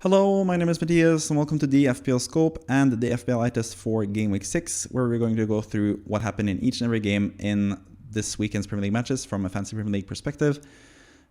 Hello, my name is Matthias and welcome to the FPL Scope and the FPL eye test for Game Week 6, where we're going to go through what happened in each and every game in this weekend's Premier League matches from a fantasy Premier League perspective.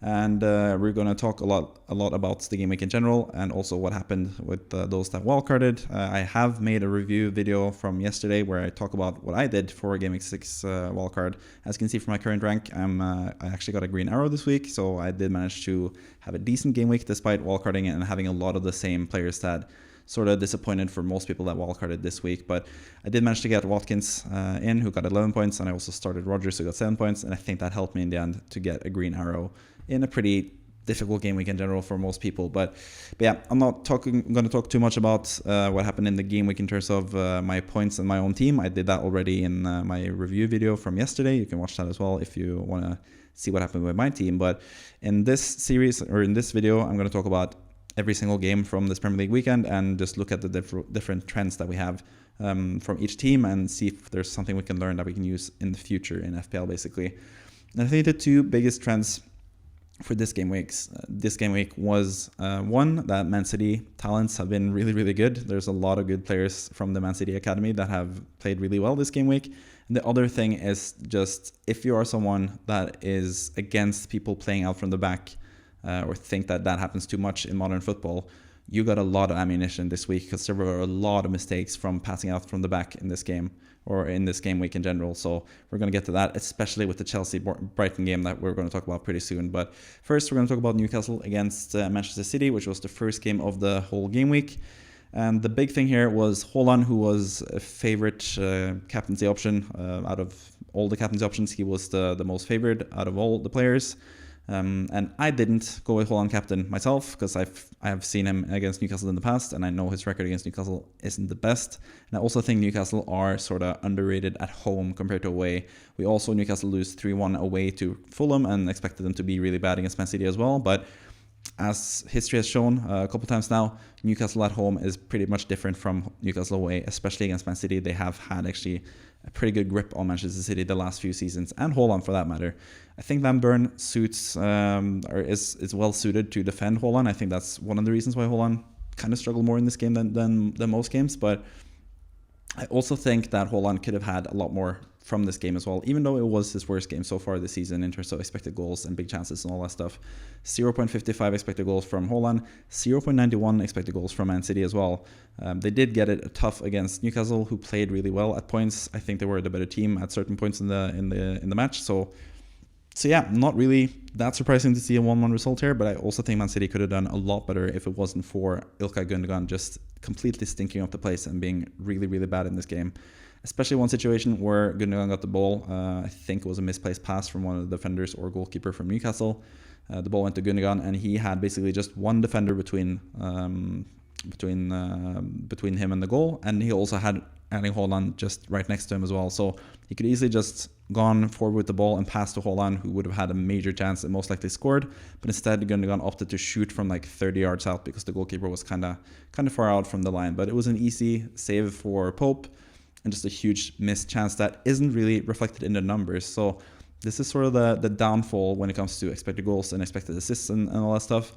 And we're going to talk a lot about the game week in general and also what happened with those that wildcarded. I have made a review video from yesterday where I talk about what I did for Game Week 6 wildcard. As you can see from my current rank, I actually got a green arrow this week, so I did manage to have a decent game week despite wildcarding and having a lot of the same players that sort of disappointed for most people that wildcarded this week. But I did manage to get Watkins in, who got 11 points, and I also started Rodgers, who got 7 points, and I think that helped me in the end to get a green arrow in a pretty difficult game week in general for most people. But yeah, I'm not going to talk too much about what happened in the game week in terms of my points and my own team. I did that already in my review video from yesterday. You can watch that as well if you want to see what happened with my team. But in this series, or in this video, I'm going to talk about every single game from this Premier League weekend and just look at the different trends that we have from each team and see if there's something we can learn that we can use in the future in FPL, basically. And I think the two biggest trends for this game week was one, that Man City talents have been really good. There's a lot of good players from the Man City academy that have played really well this game week. And the other thing is just, if you are someone that is against people playing out from the back or think that happens too much in modern football, you got a lot of ammunition this week because there were a lot of mistakes from passing out from the back in this game, or in this game week in general. So we're going to get to that, especially with the Chelsea-Brighton game that we're going to talk about pretty soon. But first, we're going to talk about Newcastle against Manchester City, which was the first game of the whole game week. And the big thing here was Haaland, who was a favorite captaincy option. Out of all the captaincy options, he was the most favored out of all the players. And I didn't go with Haaland captain myself because I have seen him against Newcastle in the past, and I know his record against Newcastle isn't the best. And I also think Newcastle are sort of underrated at home compared to away. We also Newcastle lose 3-1 away to Fulham and expected them to be really bad against Man City as well. But as history has shown a couple times now, Newcastle at home is pretty much different from Newcastle away, especially against Man City. They have had actually a pretty good grip on Manchester City the last few seasons, and Haaland for that matter. I think Van Buren suits or is well suited to defend Haaland. I think that's one of the reasons why Haaland kind of struggled more in this game than most games. But I also think that Haaland could have had a lot more from this game as well, even though it was his worst game so far this season in terms of expected goals and big chances and all that stuff. 0.55 expected goals from Haaland, 0.91 expected goals from Man City as well. They did get it tough against Newcastle, who played really well at points. I think they were the better team at certain points in the match. So yeah, not really that surprising to see a 1-1 result here, but I also think Man City could have done a lot better if it wasn't for Ilkay Gundogan just completely stinking up the place and being really bad in this game. Especially one situation where Gundogan got the ball. I think it was a misplaced pass from one of the defenders or goalkeeper from Newcastle. The ball went to Gundogan, and he had basically just one defender between him and the goal, and he also had Erling Haaland just right next to him as well. So he could easily just gone forward with the ball and passed to Haaland, who would have had a major chance and most likely scored. But instead, Gundogan opted to shoot from like 30 yards out because the goalkeeper was kind of far out from the line. But it was an easy save for Pope, and just a huge missed chance that isn't really reflected in the numbers. So this is sort of the downfall when it comes to expected goals and expected assists and all that stuff.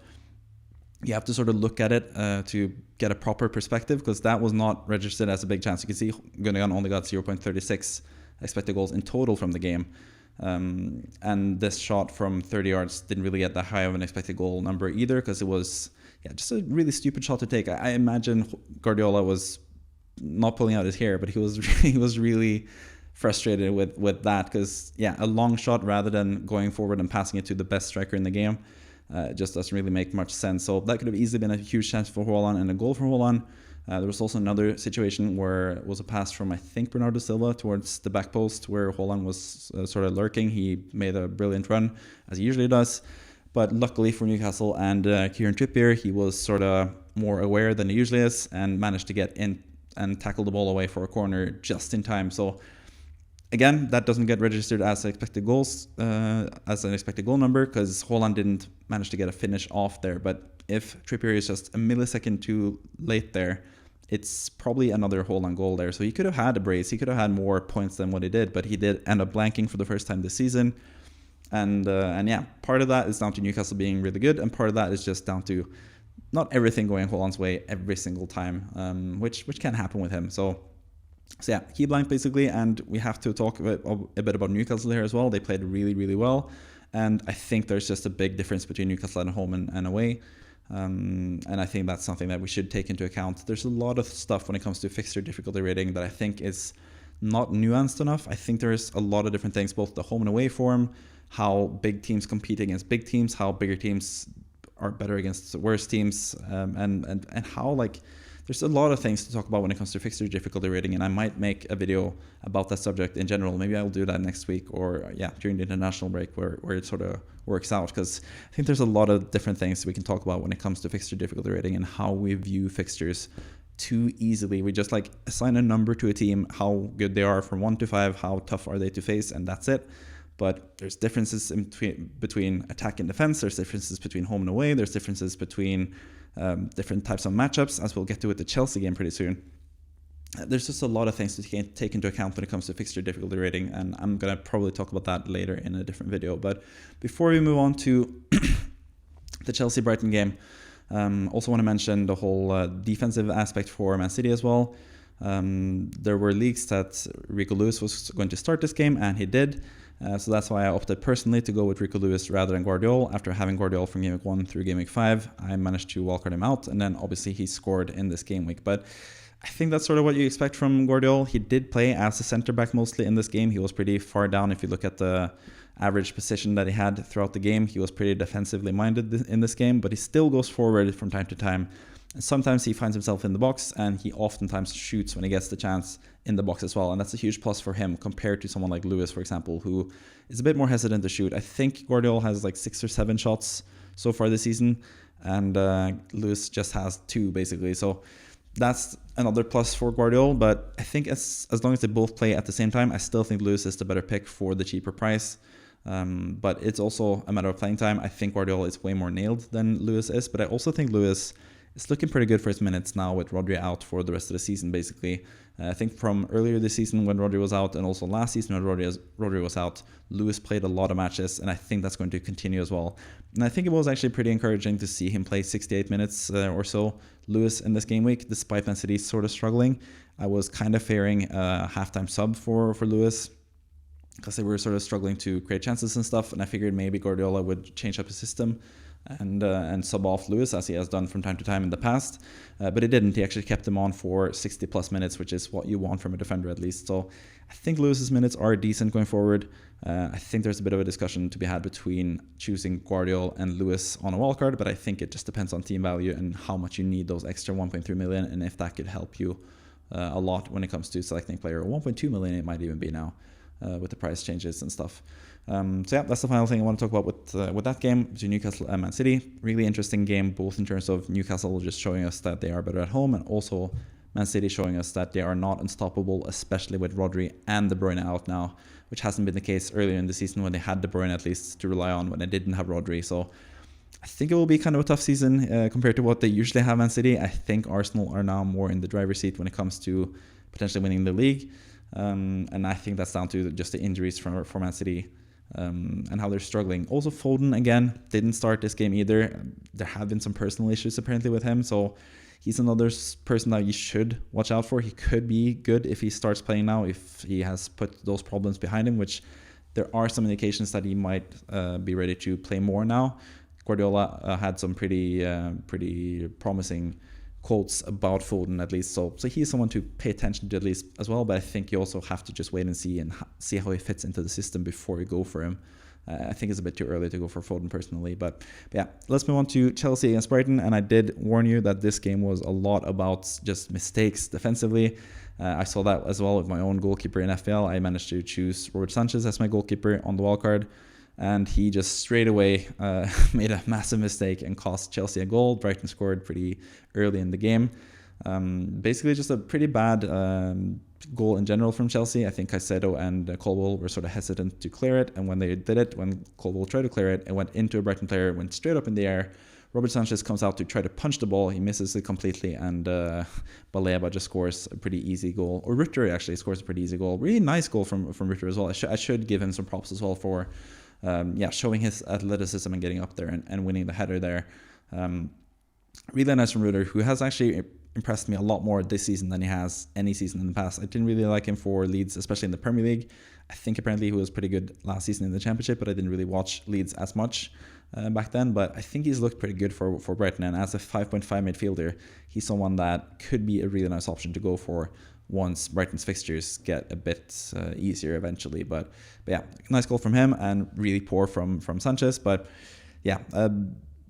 You have to sort of look at it to get a proper perspective, because that was not registered as a big chance. You can see Gundogan only got 0.36 expected goals in total from the game. And this shot from 30 yards didn't really get that high of an expected goal number either, because it was just a really stupid shot to take. I imagine Guardiola was not pulling out his hair, but he was really frustrated with that, because a long shot rather than going forward and passing it to the best striker in the game just doesn't really make much sense. So that could have easily been a huge chance for Haaland and a goal for Haaland. There was also another situation where it was a pass from, I think, Bernardo Silva towards the back post, where Haaland was sort of lurking. He made a brilliant run, as he usually does. But luckily for Newcastle and Kieran Trippier, he was sort of more aware than he usually is and managed to get in and tackle the ball away for a corner just in time. So again, that doesn't get registered as expected goals, as an expected goal number, because Haaland didn't manage to get a finish off there. But if Trippier is just a millisecond too late there, it's probably another Haaland goal there. So he could have had a brace. He could have had more points than what he did, but he did end up blanking for the first time this season. And part of that is down to Newcastle being really good, and part of that is just down to not everything going Haaland's way every single time, which can happen with him. So yeah, key blank basically, and we have to talk a bit about Newcastle here as well. They played really, really well, and I think there's just a big difference between Newcastle at home and away. And I think that's something that we should take into account. There's a lot of stuff when it comes to fixture difficulty rating that I think is not nuanced enough. I think there's a lot of different things, both the home and away form, how big teams compete against big teams, how bigger teams are better against worse teams, and how, like, there's a lot of things to talk about when it comes to fixture difficulty rating, and I might make a video about that subject in general. Maybe I'll do that next week, or during the international break where it sort of works out, because I think there's a lot of different things we can talk about when it comes to fixture difficulty rating and how we view fixtures too easily. We just like assign a number to a team, how good they are from 1 to 5, how tough are they to face, and that's it. But there's differences between attack and defense. There's differences between home and away. There's differences between different types of matchups, as we'll get to with the Chelsea game pretty soon. There's just a lot of things to take into account when it comes to fixture difficulty rating, and I'm going to probably talk about that later in a different video. But before we move on to the Chelsea-Brighton game, also want to mention the whole defensive aspect for Man City as well. There were leaks that Rico Lewis was going to start this game, and he did. So that's why I opted personally to go with Rico Lewis rather than Guardiola. After having Guardiola from Game Week 1 through Game Week 5, I managed to wildcard him out, and then obviously he scored in this game week. But I think that's sort of what you expect from Guardiola. He did play as a centre-back mostly in this game. He was pretty far down if you look at the average position that he had throughout the game. He was pretty defensively minded in this game, but he still goes forward from time to time. And sometimes he finds himself in the box, and he oftentimes shoots when he gets the chance in the box as well. And that's a huge plus for him compared to someone like Lewis, for example, who is a bit more hesitant to shoot. I think Guardiola has like 6 or 7 shots so far this season, and Lewis just has 2 basically. So that's another plus for Guardiola. But I think as long as they both play at the same time, I still think Lewis is the better pick for the cheaper price. But it's also a matter of playing time. I think Guardiola is way more nailed than Lewis is, but I also think Lewis is looking pretty good for his minutes now with Rodri out for the rest of the season, basically. I think from earlier this season when Rodri was out, and also last season when Rodri was out, Lewis played a lot of matches, and I think that's going to continue as well. And I think it was actually pretty encouraging to see him play 68 minutes or so, Lewis, in this game week, despite Man City sort of struggling. I was kind of fearing a halftime sub for Lewis, because they were sort of struggling to create chances and stuff, and I figured maybe Guardiola would change up his system and sub off Lewis, as he has done from time to time in the past. But he didn't. He actually kept him on for 60 plus minutes, which is what you want from a defender at least. So I think Lewis's minutes are decent going forward. I think there's a bit of a discussion to be had between choosing Guardiola and Lewis on a wildcard, but I think it just depends on team value and how much you need those extra 1.3 million, and if that could help you a lot when it comes to selecting a player. 1.2 million it might even be now. With the price changes and stuff. So yeah, that's the final thing I want to talk about with that game between Newcastle and Man City. Really interesting game, both in terms of Newcastle just showing us that they are better at home, and also Man City showing us that they are not unstoppable, especially with Rodri and De Bruyne out now, which hasn't been the case earlier in the season when they had De Bruyne at least to rely on when they didn't have Rodri. So I think it will be kind of a tough season compared to what they usually have Man City. I think Arsenal are now more in the driver's seat when it comes to potentially winning the league. And I think that's down to just the injuries for Man City and how they're struggling. Also, Foden, again, didn't start this game either. There have been some personal issues apparently with him, so he's another person that you should watch out for. He could be good if he starts playing now, if he has put those problems behind him, which there are some indications that he might be ready to play more now. Guardiola had some pretty promising quotes about Foden at least, so he's someone to pay attention to at least as well. But I think you also have to just wait and see how he fits into the system before you go for him. I think it's a bit too early to go for Foden personally, but yeah, let's move on to Chelsea against Brighton. And I did warn you that this game was a lot about just mistakes defensively. I saw that as well with my own goalkeeper in FPL. I managed to choose Robert Sanchez as my goalkeeper on the wildcard, and he just straight away made a massive mistake and cost Chelsea a goal. Brighton scored pretty early in the game. Basically just a pretty bad goal in general from Chelsea. I think Caicedo and Colwill were sort of hesitant to clear it, and when they did it, when Colwill tried to clear it, it went into a Brighton player, went straight up in the air. Robert Sanchez comes out to try to punch the ball. He misses it completely, and Baleba just scores a pretty easy goal. Or Ritter actually scores a pretty easy goal. Really nice goal from Ritter as well. I should give him some props as well for showing his athleticism and getting up there and winning the header there. Really nice from Ruder, who has actually impressed me a lot more this season than he has any season in the past. I didn't really like him for Leeds, especially in the Premier League. I think apparently he was pretty good last season in the Championship, but I didn't really watch Leeds as much back then. But I think he's looked pretty good for Brighton, and as a 5.5 midfielder, he's someone that could be a really nice option to go for once Brighton's fixtures get a bit easier eventually. But yeah, nice goal from him, and really poor from Sanchez. But yeah,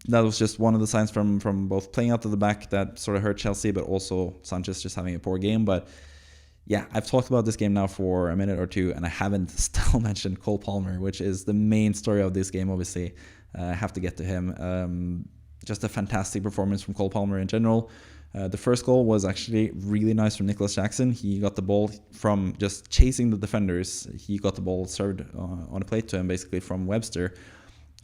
that was just one of the signs from both playing out to the back that sort of hurt Chelsea, but also Sanchez just having a poor game. But yeah, I've talked about this game now for a minute or two, and I haven't still mentioned Cole Palmer, which is the main story of this game, obviously. I have to get to him. Just a fantastic performance from Cole Palmer in general. The first goal was actually really nice from Nicholas Jackson. He got the ball from just chasing the defenders. He got the ball served on a plate to him, basically, from Webster.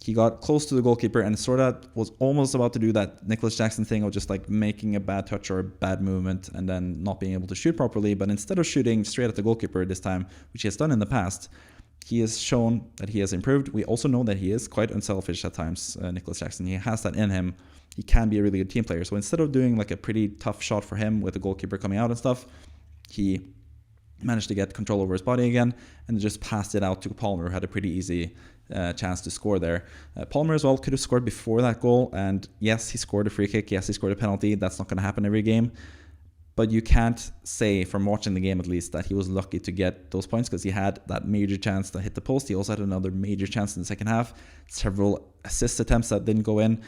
He got close to the goalkeeper and sort of was almost about to do that Nicholas Jackson thing of just like making a bad touch or a bad movement and then not being able to shoot properly. But instead of shooting straight at the goalkeeper this time, which he has done in the past, he has shown that he has improved. We also know that he is quite unselfish at times, Nicholas Jackson. He has that in him. He can be a really good team player. So instead of doing like a pretty tough shot for him with the goalkeeper coming out and stuff, he managed to get control over his body again and just passed it out to Palmer, who had a pretty easy chance to score there. Palmer as well could have scored before that goal, and yes, he scored a free kick, yes, he scored a penalty. That's not going to happen every game, but you can't say, from watching the game at least, that he was lucky to get those points, because he had that major chance that hit the post. He also had another major chance in the second half, several assist attempts that didn't go in.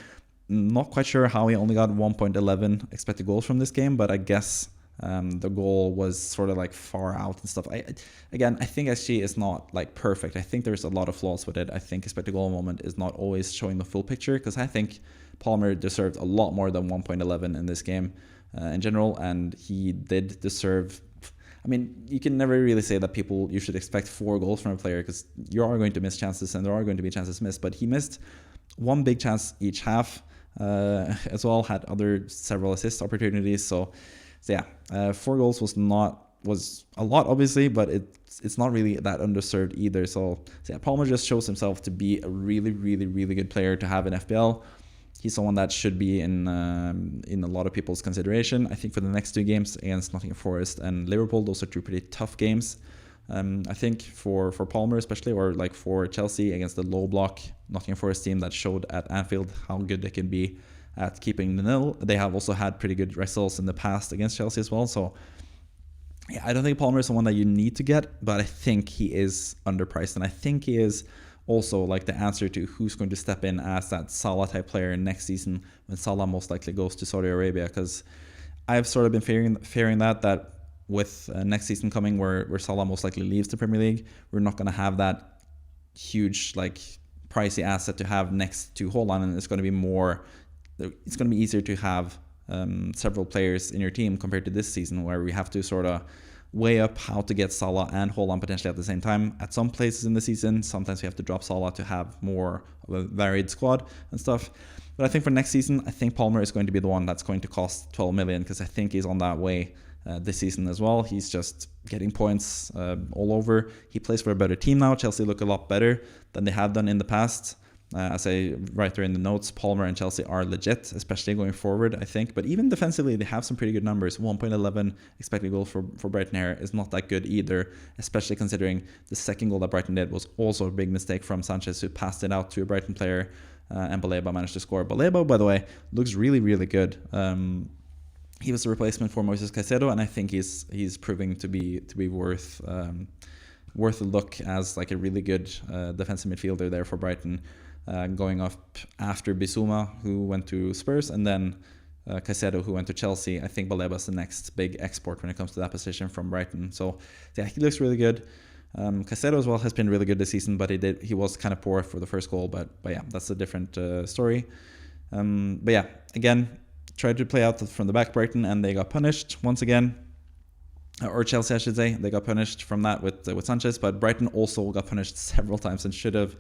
Not quite sure how he only got 1.11 expected goals from this game, but I guess the goal was sort of like far out and stuff. I think actually it's not like perfect. I think there's a lot of flaws with it. I think expected goal moment is not always showing the full picture, because I think Palmer deserved a lot more than 1.11 in this game in general, and he did deserve. I mean, you can never really say that you should expect 4 goals from a player, because you are going to miss chances and there are going to be chances missed, but he missed one big chance each half as well, had several assist opportunities. So yeah, 4 goals was a lot, obviously, but it's not really that underserved either. So yeah, Palmer just shows himself to be a really, really, really good player to have in FPL. He's someone that should be in a lot of people's consideration. I think for the next 2 games against Nottingham Forest and Liverpool, those are 2 pretty tough games. I think for Palmer especially, or like for Chelsea against the low block Nottingham Forest team that showed at Anfield how good they can be at keeping the nil. They have also had pretty good results in the past against Chelsea as well. So yeah, I don't think Palmer is someone that you need to get, but I think he is underpriced, and I think he is also like the answer to who's going to step in as that Salah type player next season when Salah most likely goes to Saudi Arabia, because I've sort of been fearing that with next season coming, where Salah most likely leaves the Premier League, we're not going to have that huge like pricey asset to have next to Haaland, and it's going to be easier to have several players in your team compared to this season, where we have to sort of weigh up how to get Salah and Haaland potentially at the same time at some places in the season. Sometimes we have to drop Salah to have more of a varied squad and stuff. But I think for next season, I think Palmer is going to be the one that's going to cost 12 million, because I think he's on that way this season as well. He's just getting points all over. He plays for a better team now. Chelsea look a lot better than they have done in the past. As I write there in the notes, Palmer and Chelsea are legit, especially going forward, I think. But even defensively, they have some pretty good numbers. 1.11 expected goal for Brighton here is not that good either, especially considering the second goal that Brighton did was also a big mistake from Sanchez, who passed it out to a Brighton player, and Baleba managed to score. Baleba, by the way, looks really, really good. He was a replacement for Moises Caicedo, and I think he's proving to be worth a look as like a really good defensive midfielder there for Brighton. Going up after Bissouma, who went to Spurs, and then Caicedo, who went to Chelsea. I think Baleba's the next big export when it comes to that position from Brighton. So yeah, he looks really good. Caicedo as well has been really good this season, but he was kind of poor for the first goal. But yeah, that's a different story. But yeah, again, tried to play out from the back Brighton, and they got punished once again. Or Chelsea, I should say. They got punished from that with Sanchez, but Brighton also got punished several times and should have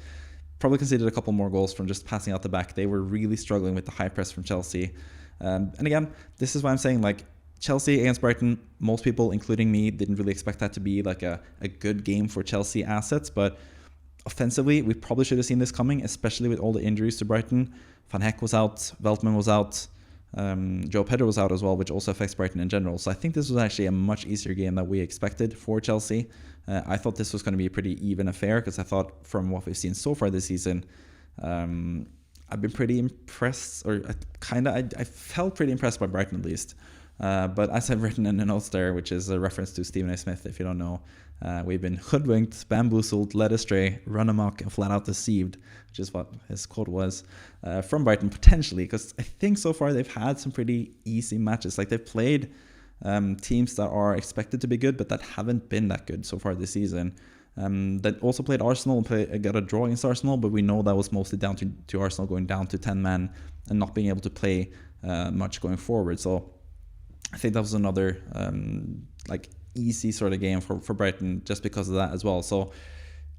probably conceded a couple more goals from just passing out the back. They were really struggling with the high press from Chelsea. And again, this is why I'm saying, like, Chelsea against Brighton, most people, including me, didn't really expect that to be like a good game for Chelsea assets. But offensively, we probably should have seen this coming, especially with all the injuries to Brighton. Van Heck was out, Veltman was out. Joe Pedro was out as well, which also affects Brighton in general. So I think this was actually a much easier game than we expected for Chelsea. I thought this was going to be a pretty even affair because I thought from what we've seen so far this season, I've been pretty impressed, or I felt pretty impressed by Brighton at least. But as I've written in the notes there, which is a reference to Stephen A. Smith, if you don't know, we've been hoodwinked, bamboozled, led astray, run amok, and flat out deceived, which is what his quote was, from Brighton potentially, because I think so far they've had some pretty easy matches. Like they've played teams that are expected to be good, but that haven't been that good so far this season. That also played Arsenal and got a draw against Arsenal, but we know that was mostly down to Arsenal going down to 10 men and not being able to play much going forward. So I think that was another easy sort of game for Brighton just because of that as well. So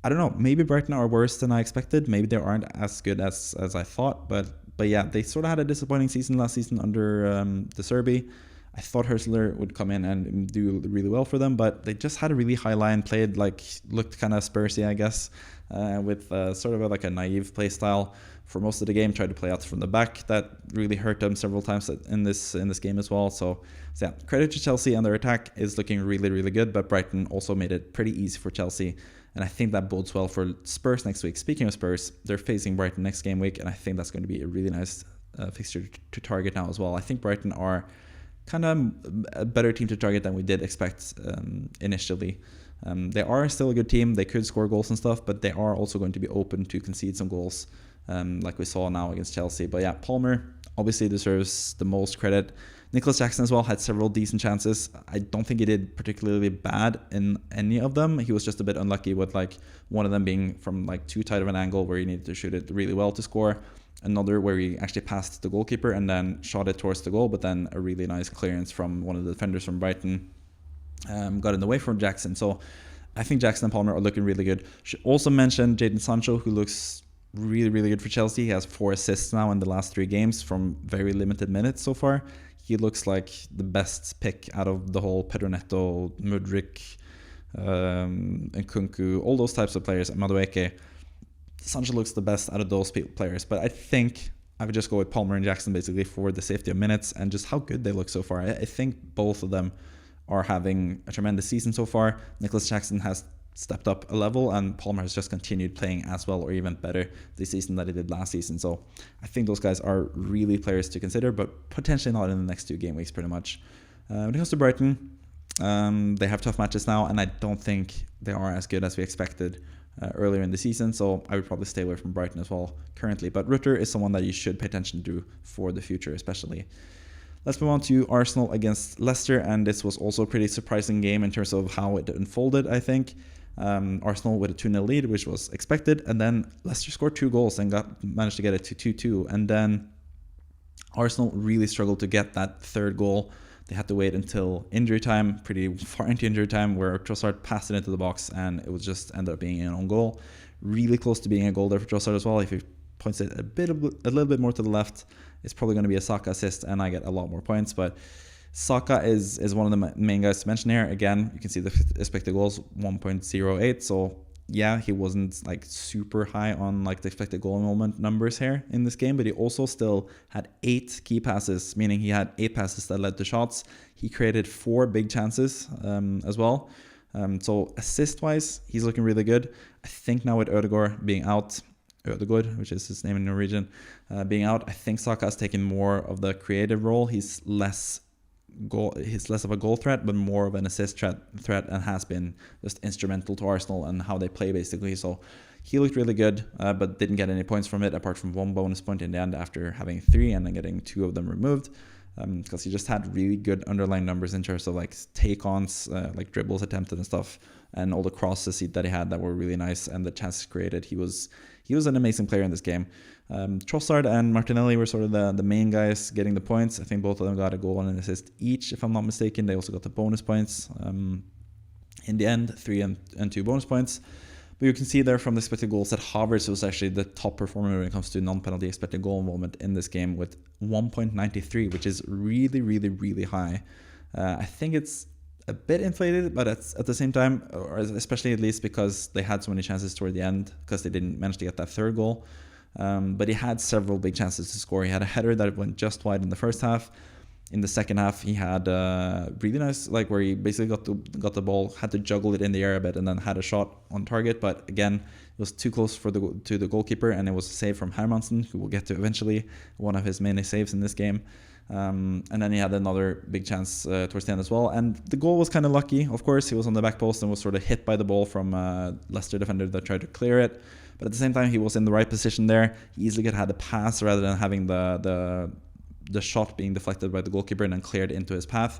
I don't know, maybe Brighton are worse than I expected. Maybe they aren't as good as I thought. But yeah, they sort of had a disappointing season last season under De Zerbi. I thought Hurstler would come in and do really well for them, but they just had a really high line, looked kind of Spursy, I guess, with sort of a naive play style for most of the game, tried to play out from the back. That really hurt them several times in this game as well. So yeah, credit to Chelsea, and their attack is looking really, really good, but Brighton also made it pretty easy for Chelsea, and I think that bodes well for Spurs next week. Speaking of Spurs, they're facing Brighton next game week, and I think that's going to be a really nice fixture to target now as well. I think Brighton are kind of a better team to target than we did expect initially. They are still a good team. They could score goals and stuff, but they are also going to be open to concede some goals, like we saw now against Chelsea. But yeah, Palmer obviously deserves the most credit. Nicholas Jackson as well had several decent chances. I don't think he did particularly bad in any of them. He was just a bit unlucky with one of them being from too tight of an angle where he needed to shoot it really well to score. Another where he actually passed the goalkeeper and then shot it towards the goal, but then a really nice clearance from one of the defenders from Brighton got in the way from Jackson. So I think Jackson and Palmer are looking really good. Should also mention Jadon Sancho, who looks really, really good for Chelsea. He has 4 assists now in the last 3 games from very limited minutes so far. He looks like the best pick out of the whole Pedro Neto, Mudryk, and Nkunku, all those types of players, and Madueke. Sancho looks the best out of those players, but I think I would just go with Palmer and Jackson basically for the safety of minutes and just how good they look so far. I think both of them are having a tremendous season so far. Nicholas Jackson has stepped up a level, and Palmer has just continued playing as well or even better this season than he did last season. So I think those guys are really players to consider, but potentially not in the next 2 game weeks pretty much. When it comes to Brighton, they have tough matches now, and I don't think they are as good as we expected earlier in the season, so I would probably stay away from Brighton as well currently. But Rutter is someone that you should pay attention to for the future especially. Let's move on to Arsenal against Leicester, and this was also a pretty surprising game in terms of how it unfolded, I think. Arsenal with a 2-0 lead, which was expected, and then Leicester scored 2 goals and managed to get it to 2-2, and then Arsenal really struggled to get that 3rd goal. They had to wait until injury time, pretty far into injury time, where Trossard passed it into the box, and it was just ended up being an own goal. Really close to being a goal there for Trossard as well. If he points it a little bit more to the left, it's probably going to be a Saka assist, and I get a lot more points. But Saka is one of the main guys to mention here. Again, you can see the expected goals 1.08. So yeah, he wasn't super high on the expected goal involvement numbers here in this game, but he also still had 8 key passes, meaning he had 8 passes that led to shots. He created 4 big chances as well. So assist-wise, he's looking really good. I think now with Ødegaard being out, Ødegaard, which is his name in Norwegian, being out, I think Saka has taken more of the creative role. He's less of a goal threat, but more of an assist threat, and has been just instrumental to Arsenal and how they play basically. So he looked really good, but didn't get any points from it apart from 1 bonus point in the end after having 3 and then getting 2 of them removed, because he just had really good underlying numbers in terms of take-ons, dribbles attempted and stuff, and all the crosses that he had that were really nice, and the chances created. He was an amazing player in this game. Trossard and Martinelli were sort of the main guys getting the points. I think both of them got a goal and an assist each, if I'm not mistaken. They also got the bonus points in the end, 3 and 2 bonus points. But you can see there from the expected goals that Havertz was actually the top performer when it comes to non-penalty expected goal involvement in this game with 1.93, which is really, really, really high. I think it's a bit inflated, but at the same time, or especially at least because they had so many chances toward the end, because they didn't manage to get that 3rd goal. But he had several big chances to score. He had a header that went just wide in the first half. In the second half, he had really nice, like where he basically got the ball, had to juggle it in the air a bit, and then had a shot on target. But again, it was too close to the goalkeeper, and it was a save from Hermansen, who we'll get to eventually, one of his many saves in this game. And then he had another big chance towards the end as well. And the goal was kind of lucky. Of course, he was on the back post and was sort of hit by the ball from a Leicester defender that tried to clear it. But at the same time, he was in the right position there. He easily could have had the pass rather than having the shot being deflected by the goalkeeper and then cleared into his path.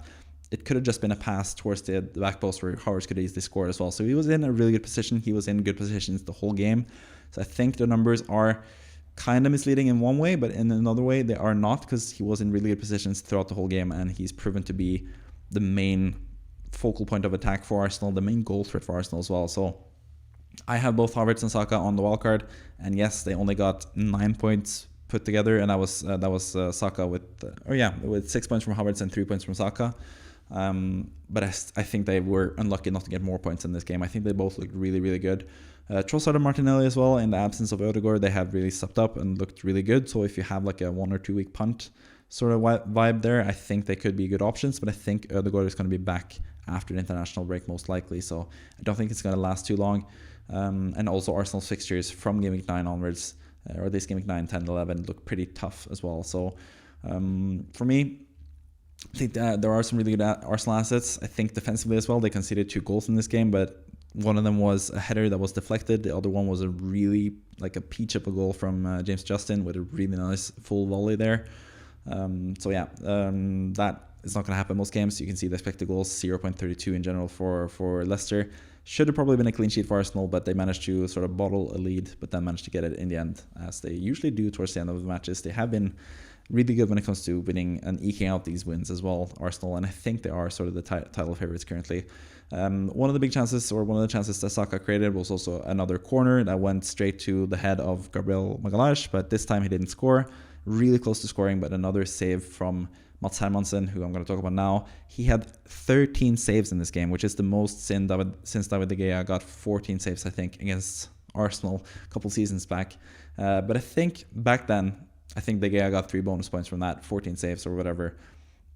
It could have just been a pass towards the back post where Havertz could easily score as well. So he was in a really good position. He was in good positions the whole game. So I think the numbers are kind of misleading in one way, but in another way they are not, because he was in really good positions throughout the whole game, and he's proven to be the main focal point of attack for Arsenal, the main goal threat for Arsenal as well. So I have both Havertz and Saka on the wildcard, and yes, they only got 9 points put together, and that was Saka with 6 points from Havertz and 3 points from Saka. But I think they were unlucky not to get more points in this game. I think they both looked really, really good. Trossard and Martinelli as well, in the absence of Ødegaard, they have really stepped up and looked really good. So if you have like a 1 or 2 week punt sort of vibe there, I think they could be good options. But I think Ødegaard is going to be back after the international break most likely. So I don't think it's going to last too long. And also Arsenal's fixtures from Game Week 9 onwards, or at least Game Week 9, 10, 11, look pretty tough as well. So for me, I think that there are some really good Arsenal assets. I think defensively as well, they conceded 2 goals in this game, but one of them was a header that was deflected. The other one was a really, like a peach of a goal from James Justin with a really nice full volley there. That is not going to happen most games. You can see the expected goals, 0.32 in general for Leicester. Should have probably been a clean sheet for Arsenal, but they managed to sort of bottle a lead, but then managed to get it in the end, as they usually do towards the end of the matches. They have been really good when it comes to winning and eking out these wins as well, Arsenal, and I think they are sort of the title favorites currently. One of the chances that Saka created was also another corner that went straight to the head of Gabriel Magalhaes, but this time he didn't score. Really close to scoring, but another save from Mats Hermansen, who I'm going to talk about now. He had 13 saves in this game, which is the most since David De Gea got 14 saves, I think, against Arsenal a couple seasons back. But I think back then, I think De Gea got 3 bonus points from that, 14 saves or whatever.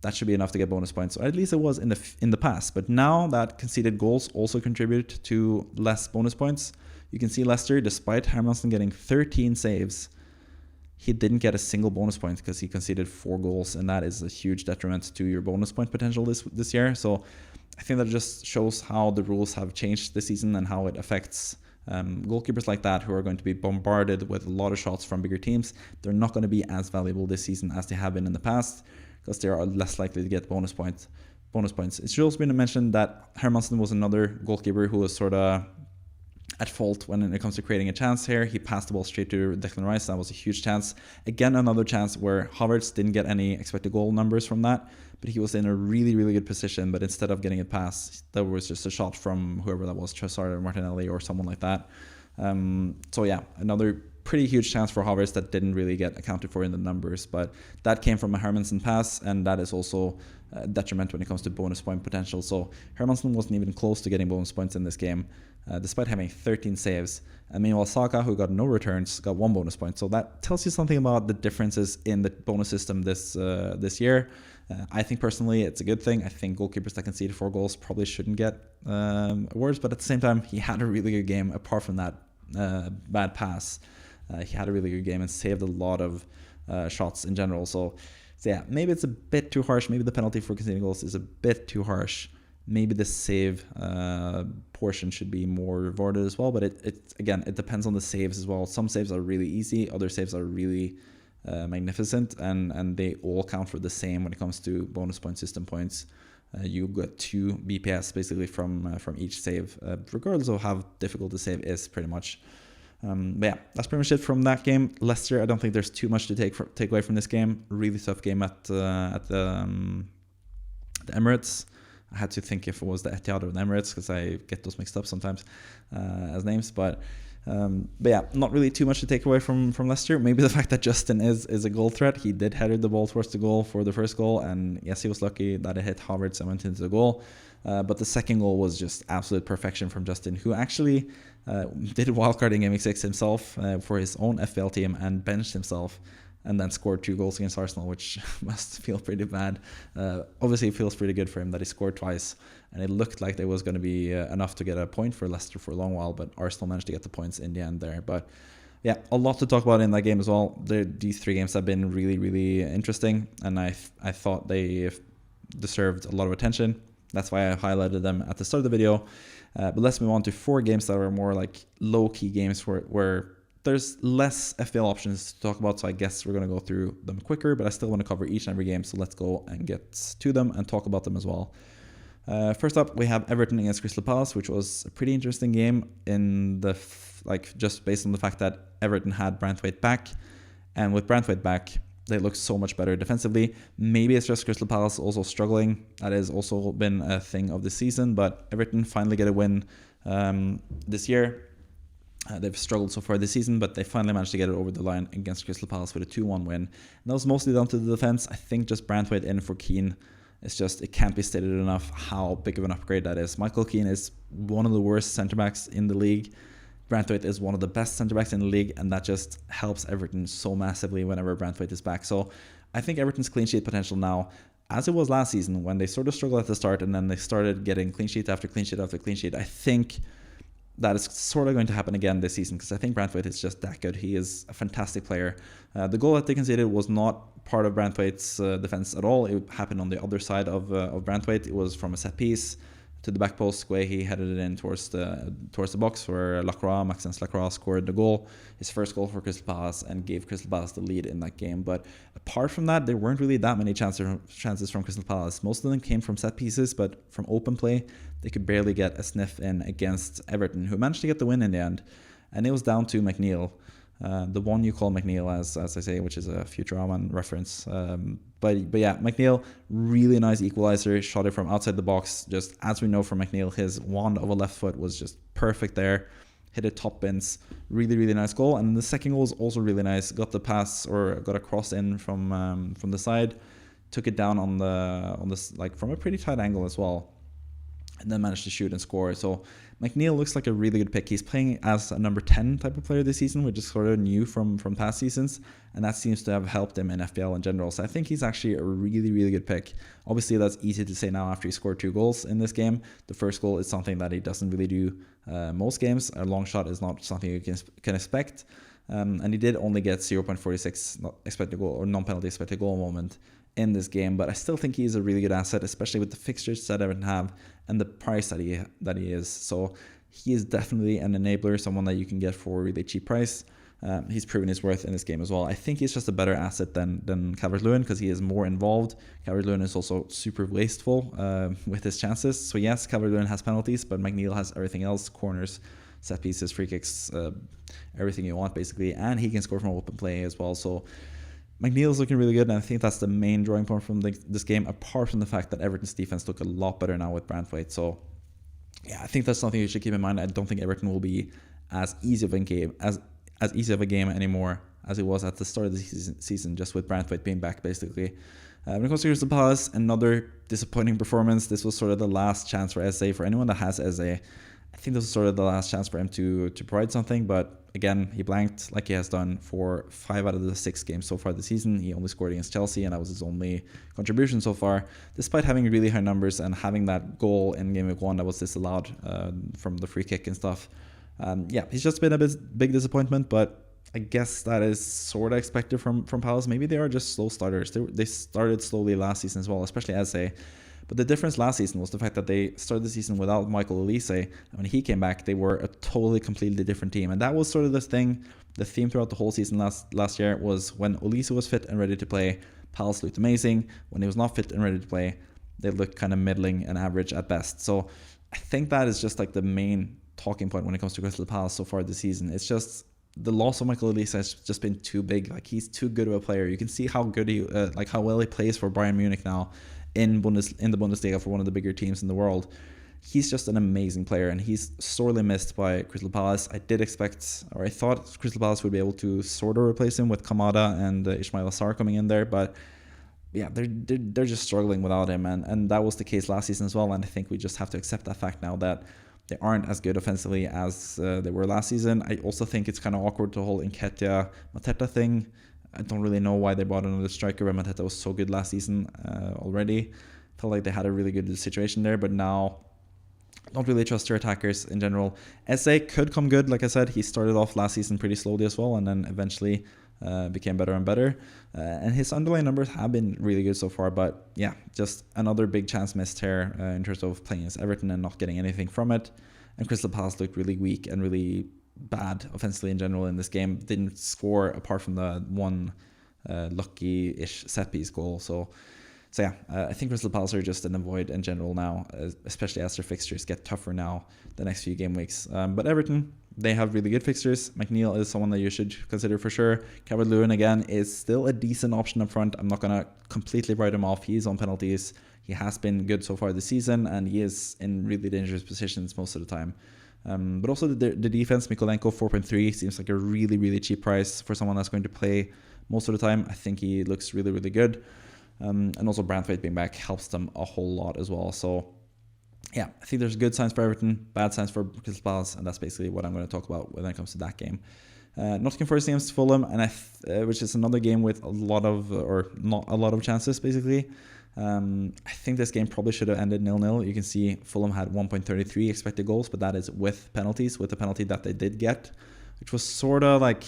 That should be enough to get bonus points. Or at least it was in the past. But now that conceded goals also contribute to less bonus points. You can see Leicester, despite Hermansen getting 13 saves, he didn't get a single bonus point because he conceded 4 goals, and that is a huge detriment to your bonus point potential this year. So I think that just shows how the rules have changed this season and how it affects goalkeepers like that, who are going to be bombarded with a lot of shots from bigger teams. They're not going to be as valuable this season as they have been in the past, because they are less likely to get bonus points. It should also be mentioned that Hermansen was another goalkeeper who was sort of at fault when it comes to creating a chance here. He passed the ball straight to Declan Rice. That was a huge chance. Again, another chance where Havertz didn't get any expected goal numbers from that, but he was in a really, really good position. But instead of getting it past, there was just a shot from whoever that was, Trossard or Martinelli or someone like that. Another pretty huge chance for Havertz that didn't really get accounted for in the numbers, but that came from a Hermansen pass, and that is also a detriment when it comes to bonus point potential. So Hermansen wasn't even close to getting bonus points in this game, despite having 13 saves. And meanwhile, Saka, who got no returns, got 1 bonus point. So that tells you something about the differences in the bonus system this year. I think personally it's a good thing. I think goalkeepers that concede 4 goals probably shouldn't get awards, but at the same time, he had a really good game apart from that bad pass. He had a really good game and saved a lot of shots in general. So yeah, maybe it's a bit too harsh. Maybe the penalty for conceding goals is a bit too harsh. Maybe the save portion should be more rewarded as well. But it depends on the saves as well. Some saves are really easy. Other saves are really magnificent. And they all count for the same when it comes to bonus point system points. You get 2 BPS basically from each save, regardless of how difficult the save is pretty much. But yeah, that's pretty much it from that game. Leicester, I don't think there's too much to take away from this game. Really tough game at the Emirates. I had to think if it was the Etihad or the Emirates, because I get those mixed up sometimes as names. But yeah, not really too much to take away from Leicester. Maybe the fact that Justin is a goal threat. He did header the ball towards the goal for the first goal, and yes, he was lucky that it hit Havertz and went into the goal. But the second goal was just absolute perfection from Justin, who actually did wildcard in Game Week 6 himself for his own FPL team and benched himself, and then scored 2 goals against Arsenal, which must feel pretty bad. Obviously, it feels pretty good for him that he scored twice, and it looked like there was going to be enough to get a point for Leicester for a long while, but Arsenal managed to get the points in the end there. But yeah, a lot to talk about in that game as well. These 3 games have been really, really interesting, and I thought they deserved a lot of attention. That's why I highlighted them at the start of the video. But let's move on to 4 games that are more like low-key games where there's less FPL options to talk about, so I guess we're going to go through them quicker, but I still want to cover each and every game, so let's go and get to them and talk about them as well. First up, we have Everton against Crystal Palace, which was a pretty interesting game in the just based on the fact that Everton had Brentford back, and with Brentford back, they look so much better defensively. Maybe it's just Crystal Palace also struggling. That has also been a thing of the season, but Everton finally get a win this year. They've struggled so far this season, but they finally managed to get it over the line against Crystal Palace with a 2-1 win. And that was mostly down to the defense. I think just Brantwaite in for Keane. It can't be stated enough how big of an upgrade that is. Michael Keane is one of the worst centre-backs in the league. Brantwaite is one of the best centre-backs in the league, and that just helps Everton so massively whenever Brantwaite is back. So I think Everton's clean sheet potential now, as it was last season, when they sort of struggled at the start and then they started getting clean sheet after clean sheet after clean sheet, I think that is sort of going to happen again this season, because I think Brantwaite is just that good. He is a fantastic player. The goal that they conceded was not part of Brantwaite's defense at all. It happened on the other side of Brantwaite. It was from a set piece to the back post where he headed it in towards the box, where Maxence Lacroix scored the goal, his first goal for Crystal Palace, and gave Crystal Palace the lead in that game. But apart from that, there weren't really that many chances from Crystal Palace. Most of them came from set pieces, but from open play, they could barely get a sniff in against Everton, who managed to get the win in the end. And it was down to McNeil. The one you call McNeil, as I say, which is a Futurama reference. But yeah, McNeil, really nice equalizer, shot it from outside the box. Just as we know from McNeil, his wand of a left foot was just perfect there. Hit it top bins. Really, really nice goal. And the second goal was also really nice. Got the pass, or got a cross in from the side. Took it down on this from a pretty tight angle as well, and then managed to shoot and score. So McNeil looks like a really good pick. He's playing as a number 10 type of player this season, which is sort of new from past seasons, and that seems to have helped him in FPL in general. So I think he's actually a really, really good pick. Obviously, that's easy to say now after he scored 2 goals in this game. The first goal is something that he doesn't really do most games. A long shot is not something you can expect. And he did only get 0.46 expected goal or non-penalty expected goal moment in this game, but I still think he's a really good asset, especially with the fixtures that Everton have and the price that he is. So he is definitely an enabler, someone that you can get for a really cheap price. He's proven his worth in this game as well. I think he's just a better asset than Calvert-Lewin, because he is more involved. Calvert-Lewin is also super wasteful with his chances. So yes, Calvert-Lewin has penalties, but McNeil has everything else: corners, set pieces, free kicks, everything you want basically, and he can score from open play as well. So McNeil's looking really good, and I think that's the main drawing point from this game, apart from the fact that Everton's defense look a lot better now with Brantwaite. So yeah, I think that's something you should keep in mind. I don't think Everton will be as easy of a game as easy of a game anymore as it was at the start of the season, just with Brantwaite being back basically. When it comes to Crystal Palace, another disappointing performance. This was sort of the last chance for Eze. For anyone that has Eze, I think this was sort of the last chance for him to provide something, but again, he blanked like he has done for 5 out of the 6 games so far this season. He only scored against Chelsea, and that was his only contribution so far, despite having really high numbers and having that goal in Game Week 1 that was disallowed from the free kick and stuff. Yeah, he's just been a big disappointment, but I guess that is sort of expected from Palace. Maybe they are just slow starters. They started slowly last season as well, especially Eze. But the difference last season was the fact that they started the season without Michael Olise. And when he came back, they were a totally, completely different team. And that was sort of the theme throughout the whole season last year was when Olise was fit and ready to play, Palace looked amazing. When he was not fit and ready to play, they looked kind of middling and average at best. So I think that is just like the main talking point when it comes to Crystal Palace so far this season. It's just the loss of Michael Olise has just been too big. Like, he's too good of a player. You can see how good how well he plays for Bayern Munich now in the Bundesliga for one of the bigger teams in the world. He's just an amazing player, and he's sorely missed by Crystal Palace. I thought Crystal Palace would be able to sort of replace him with Kamada and Ismail Assar coming in there, but yeah, they're just struggling without him, and that was the case last season as well. And I think we just have to accept that fact now, that they aren't as good offensively as they were last season. I also think it's kind of awkward the whole Nketiah-Mateta thing. I don't really know why they bought another striker when Mateta was so good last season already. Felt like they had a really good situation there, but now don't really trust their attackers in general. SA could come good, like I said. He started off last season pretty slowly as well, and then eventually became better and better. And his underlying numbers have been really good so far, but yeah, just another big chance missed here in terms of playing against Everton and not getting anything from it. And Crystal Palace looked really weak and really bad offensively in general in this game. Didn't score apart from the one lucky-ish set-piece goal. So yeah, I think Crystal Palace are just an avoid in general now, especially as their fixtures get tougher now the next few game weeks. But Everton, they have really good fixtures. McNeil is someone that you should consider for sure. Calvert-Lewin, again, is still a decent option up front. I'm not going to completely write him off. He's on penalties. He has been good so far this season, and he is in really dangerous positions most of the time. But also the defense, Mikolenko 4.3 seems like a really, really cheap price for someone that's going to play most of the time. I think he looks really, really good. And also Brentford being back helps them a whole lot as well. So yeah, I think there's good signs for Everton, bad signs for Crystal Palace, and that's basically what I'm going to talk about when it comes to that game. Nottingham Forest against Fulham, and which is another game with a lot of, or not a lot of chances basically. I think this game probably should have ended 0-0. You can see Fulham had 1.33 expected goals, but that is with penalties, with the penalty that they did get, which was sort of like,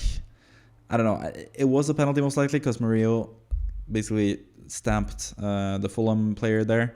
I don't know, it was a penalty most likely because Murillo basically stamped the Fulham player there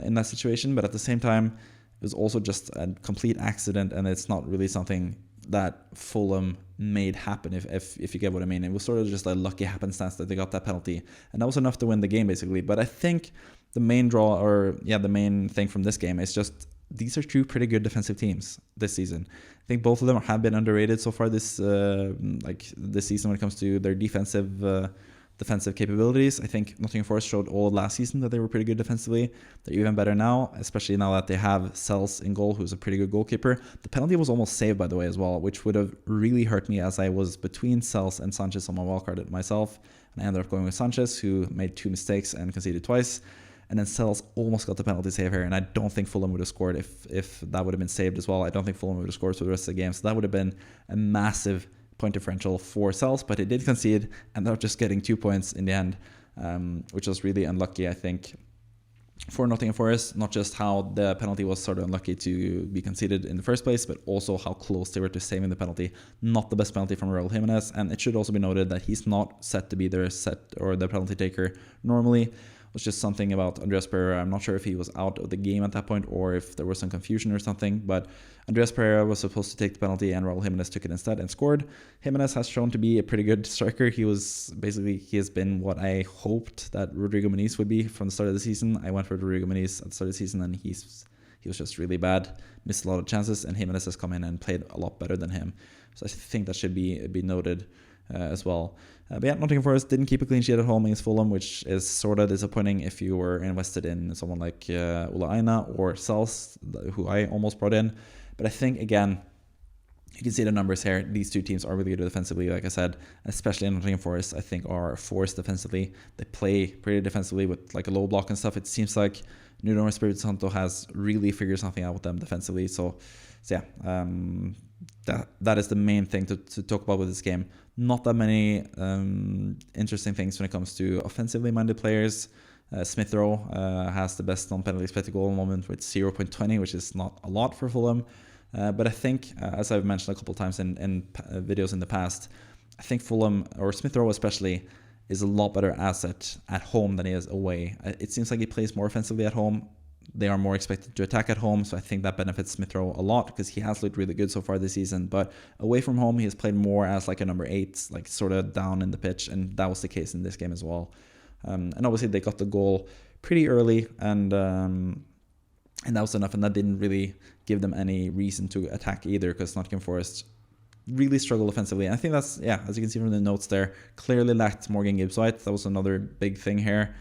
in that situation, but at the same time it was also just a complete accident, and it's not really something that Fulham made happen, if you get what I mean. It was sort of just a lucky happenstance that they got that penalty, and that was enough to win the game basically. But I think the main the main thing from this game is just these are two pretty good defensive teams this season. I think both of them have been underrated so far this season when it comes to their defensive capabilities. I think Nottingham Forest showed all last season that they were pretty good defensively. They're even better now, especially now that they have Sells in goal, who's a pretty good goalkeeper. The penalty was almost saved, by the way, as well, which would have really hurt me, as I was between Sells and Sanchez on my wildcard myself. And I ended up going with Sanchez, who made 2 mistakes and conceded twice. And then Sells almost got the penalty save here, and I don't think Fulham would have scored if that would have been saved as well. I don't think Fulham would have scored for the rest of the game, so that would have been a massive point differential for Sells, but it did concede, and they're just getting 2 points in the end, which was really unlucky, I think, for Nottingham Forest. Not just how the penalty was sort of unlucky to be conceded in the first place, but also how close they were to saving the penalty. Not the best penalty from Raul Jimenez, and it should also be noted that he's not set to be their the penalty taker normally. Was just something about Andreas Pereira. I'm not sure if he was out of the game at that point or if there was some confusion or something, but Andreas Pereira was supposed to take the penalty and Raul Jimenez took it instead and scored. Jimenez has shown to be a pretty good striker. He has been what I hoped that Rodrigo Muniz would be from the start of the season. I went for Rodrigo Muniz at the start of the season, and he was just really bad, missed a lot of chances, and Jimenez has come in and played a lot better than him. So I think that should be noted as well. But yeah, Nottingham Forest didn't keep a clean sheet at home against Fulham, which is sort of disappointing if you were invested in someone like Ola Aina or Sells, who I almost brought in. But I think, again, you can see the numbers here. These two teams are really good defensively, like I said, especially in Nottingham Forest, I think are a force defensively. They play pretty defensively with like a low block and stuff. It seems like Nuno Espirito Santo has really figured something out with them defensively. So yeah, that is the main thing to talk about with this game. Not that many interesting things when it comes to offensively minded players. Smith Rowe has the best non-penalty expected goal moment with 0.20, which is not a lot for Fulham. But I think, as I've mentioned a couple of times in videos in the past, I think Fulham, or Smith Rowe especially, is a lot better asset at home than he is away. It seems like he plays more offensively at home. They are more expected to attack at home, so I think that benefits Smith Rowe a lot because he has looked really good so far this season. But away from home, he has played more as like a number 8, like sort of down in the pitch, and that was the case in this game as well. And obviously they got the goal pretty early, and that was enough, and that didn't really give them any reason to attack either because Nottingham Forest really struggled offensively. And I think that's, yeah, as you can see from the notes there, clearly lacked Morgan Gibbs-White. That was another big thing here.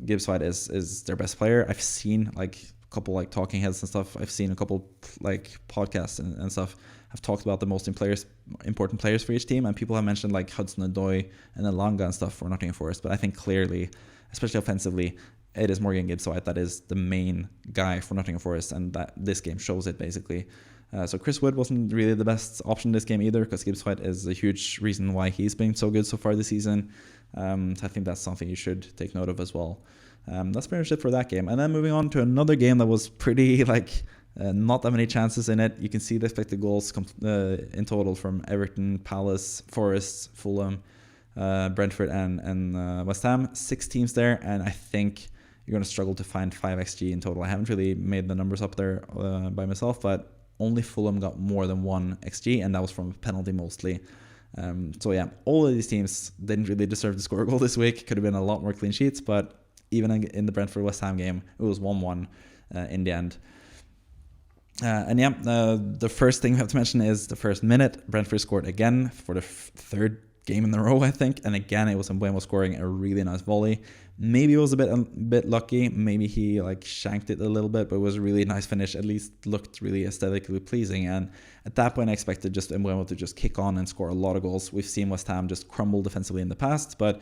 Gibbs-White is their best player. I've seen like a couple like talking heads and stuff. I've seen a couple like podcasts and stuff have talked about the most important players for each team, and people have mentioned like Hudson-Odoi and Elanga and stuff for Nottingham Forest. But I think clearly, especially offensively, it is Morgan Gibbs-White that is the main guy for Nottingham Forest, and that this game shows it basically. So Chris Wood wasn't really the best option this game either, because Gibbs-White is a huge reason why he's been so good so far this season. So I think that's something you should take note of as well. That's pretty much it for that game. And then moving on to another game that was pretty not that many chances in it. You can see the expected goals in total from Everton, Palace, Forest, Fulham, Brentford and West Ham. 6 teams there, and I think you're going to struggle to find 5 XG in total. I haven't really made the numbers up there by myself, but only Fulham got more than 1 XG, and that was from a penalty mostly. So yeah, all of these teams didn't really deserve to score a goal this week. Could have been a lot more clean sheets, but even in the Brentford West Ham game, it was 1-1 in the end. The first thing we have to mention is the first minute. Brentford scored again for the third game in a row, I think, and again it was Mbeumo scoring a really nice volley. Maybe it was a bit lucky, maybe he shanked it a little bit, but it was a really nice finish, at least looked really aesthetically pleasing. And at that point I expected just Mbeumo to just kick on and score a lot of goals. We've seen West Ham just crumble defensively in the past, but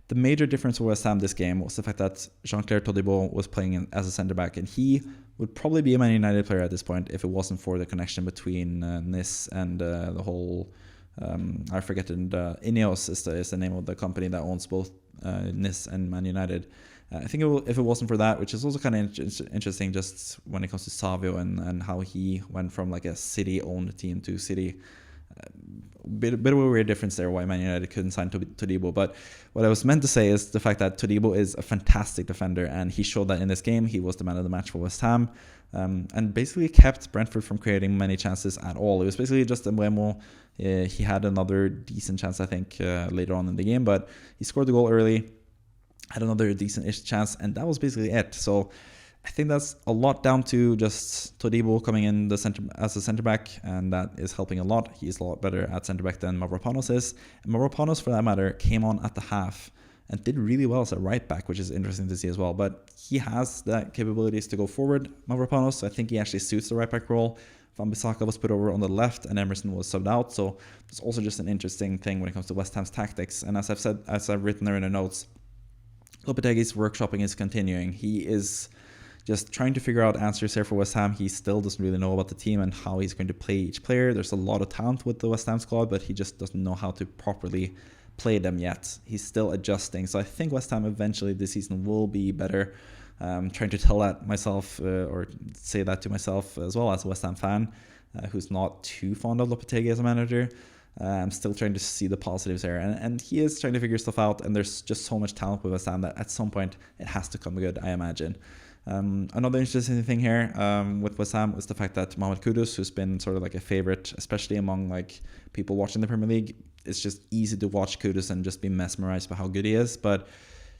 the major difference for West Ham this game was the fact that Jean-Claire Todibo was playing as a centre-back, and he would probably be a Man United player at this point if it wasn't for the connection between Nis and the whole... I forget, Ineos is the name of the company that owns both Nis and Man United. I think if it wasn't for that, which is also kind of interesting just when it comes to Savio and how he went from a City-owned team to City. Bit of a weird difference there why Man United couldn't sign Todibo. But what I was meant to say is the fact that Todibo is a fantastic defender, and he showed that in this game. He was the man of the match for West Ham, and basically kept Brentford from creating many chances at all. It was basically just Mbeumo. He had another decent chance, I think, later on in the game, but he scored the goal early, had another decent-ish chance, and that was basically it. So I think that's a lot down to just Todibo coming in as a centre-back, and that is helping a lot. He's a lot better at centre-back than Mavropanos is. And Mavropanos, for that matter, came on at the half and did really well as a right-back, which is interesting to see as well. But he has the capabilities to go forward, Mavropanos, so I think he actually suits the right-back role. Wan-Bissaka was put over on the left and Emerson was subbed out, so it's also just an interesting thing when it comes to West Ham's tactics. And as I've written there in the notes, Lopetegui's workshopping is continuing. He is just trying to figure out answers here for West Ham. He still doesn't really know about the team and how he's going to play each player. There's a lot of talent with the West Ham squad, but he just doesn't know how to properly play them yet. He's still adjusting, so I think West Ham eventually this season will be better. Trying to tell that myself, or say that to myself as well as a West Ham fan who's not too fond of Lopetegui as a manager. I'm still trying to see the positives there, and he is trying to figure stuff out, and there's just so much talent with West Ham that at some point it has to come good, I imagine. Another interesting thing here with West Ham is the fact that Mohamed Kudus, who's been sort of a favorite, especially among people watching the Premier League, it's just easy to watch Kudus and just be mesmerized by how good he is, but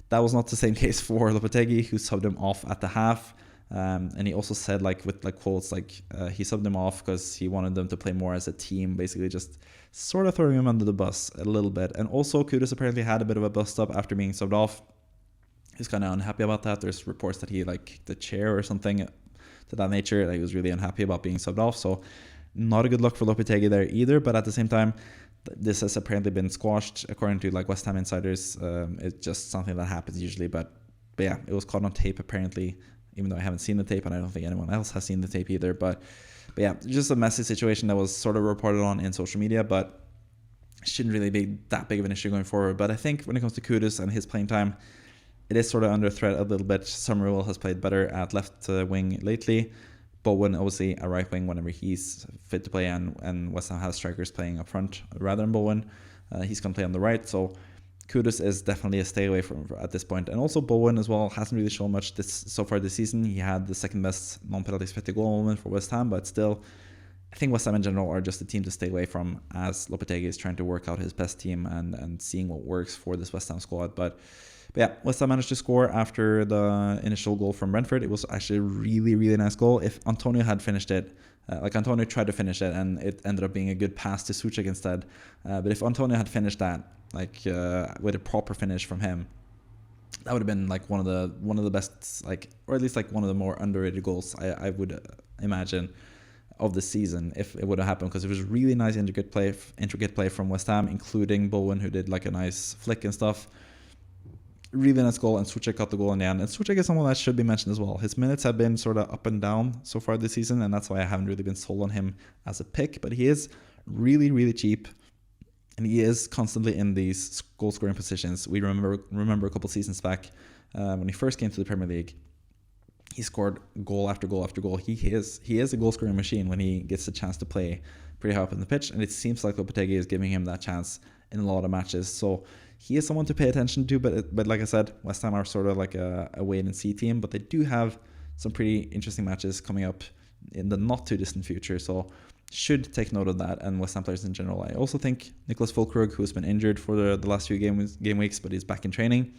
that was not the same case for Lopetegui, who subbed him off at the half. And he also said, with quotes, he subbed him off because he wanted them to play more as a team, basically just sort of throwing him under the bus a little bit. And also, Kudus apparently had a bit of a bust up after being subbed off. He's kind of unhappy about that. There's reports that he kicked the chair or something to that nature. He was really unhappy about being subbed off. So not a good look for Lopetegui there either. But at the same time, this has apparently been squashed according to West Ham insiders. It's just something that happens usually, but yeah, it was caught on tape apparently, even though I haven't seen the tape and I don't think anyone else has seen the tape either. But yeah, just a messy situation that was sort of reported on in social media, but shouldn't really be that big of an issue going forward. But I think when it comes to Kudus and his playing time, it is sort of under threat a little bit. Summerville has played better at left wing lately. Bowen, obviously, a right wing whenever he's fit to play, and West Ham has strikers playing up front rather than Bowen. He's going to play on the right, so Kudus is definitely a stay away from at this point. And also Bowen as well hasn't really shown much so far this season. He had the second best non-penalty expected goal moment for West Ham, but still, I think West Ham in general are just a team to stay away from as Lopetegui is trying to work out his best team and seeing what works for this West Ham squad. But yeah, West Ham managed to score after the initial goal from Brentford. It was actually a really, really nice goal. If Antonio had finished it, Antonio tried to finish it, and it ended up being a good pass to Soucek instead. But if Antonio had finished that, with a proper finish from him, that would have been one of the best, or at least one of the more underrated goals I would imagine of the season if it would have happened, because it was really nice intricate play from West Ham, including Bowen, who did a nice flick and stuff. really nice goal, and Soucek got the goal in the end. And Soucek is someone that should be mentioned as well. His minutes have been sort of up and down so far this season, and that's why I haven't really been sold on him as a pick. But he is really, really cheap, and he is constantly in these goal-scoring positions. We remember a couple seasons back when he first came to the Premier League. He scored goal after goal after goal. He is a goal-scoring machine when he gets the chance to play pretty high up in the pitch, and it seems like Lopetegui is giving him that chance in a lot of matches. So he is someone to pay attention to, but like I said, West Ham are sort of like a wait-and-see team, but they do have some pretty interesting matches coming up in the not-too-distant future, so should take note of that, and West Ham players in general. I also think Nicholas Füllkrug, who's been injured for the last few game weeks, but he's back in training.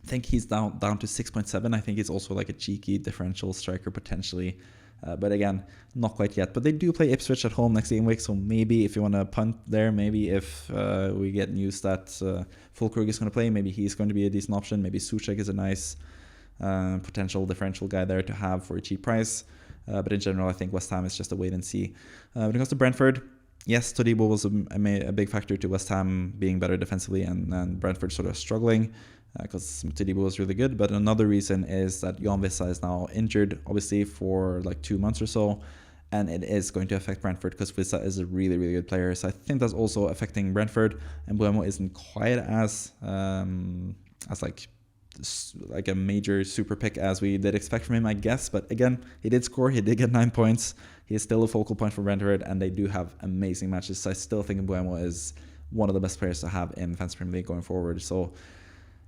I think he's down to 6.7. I think he's also like a cheeky differential striker potentially. But again, not quite yet. But they do play Ipswich at home next game week, so maybe if you want to punt there, maybe if we get news that Füllkrug is going to play, maybe he's going to be a decent option. Maybe Soucek is a nice potential differential guy there to have for a cheap price. But in general, I think West Ham is just a wait and see. When it comes to Brentford, yes, Todibo was a big factor to West Ham being better defensively, and Brentford sort of struggling because Todibo was really good. But another reason is that Jan Wissa is now injured, obviously, for like 2 months or so, and it is going to affect Brentford because Wissa is a really, really good player. So I think that's also affecting Brentford, and Mbeumo isn't quite as like a major super pick as we did expect from him, I guess. But again, he did score. He did get 9 points. He is still a focal point for Brentford, and they do have amazing matches. So I still think Mbeumo is one of the best players to have in Fantasy Premier League going forward. So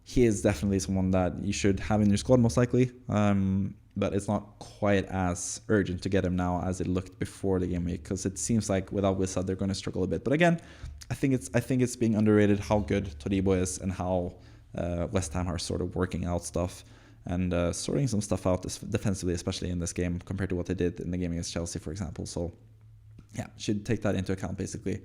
he is definitely someone that you should have in your squad most likely. But it's not quite as urgent to get him now as it looked before the game week, because it seems like without Wissa they're going to struggle a bit. But again, I think it's being underrated how good Todibo is and how West Ham are sort of working out stuff and sorting some stuff out defensively, especially in this game compared to what they did in the game against Chelsea, for example. So yeah, should take that into account basically.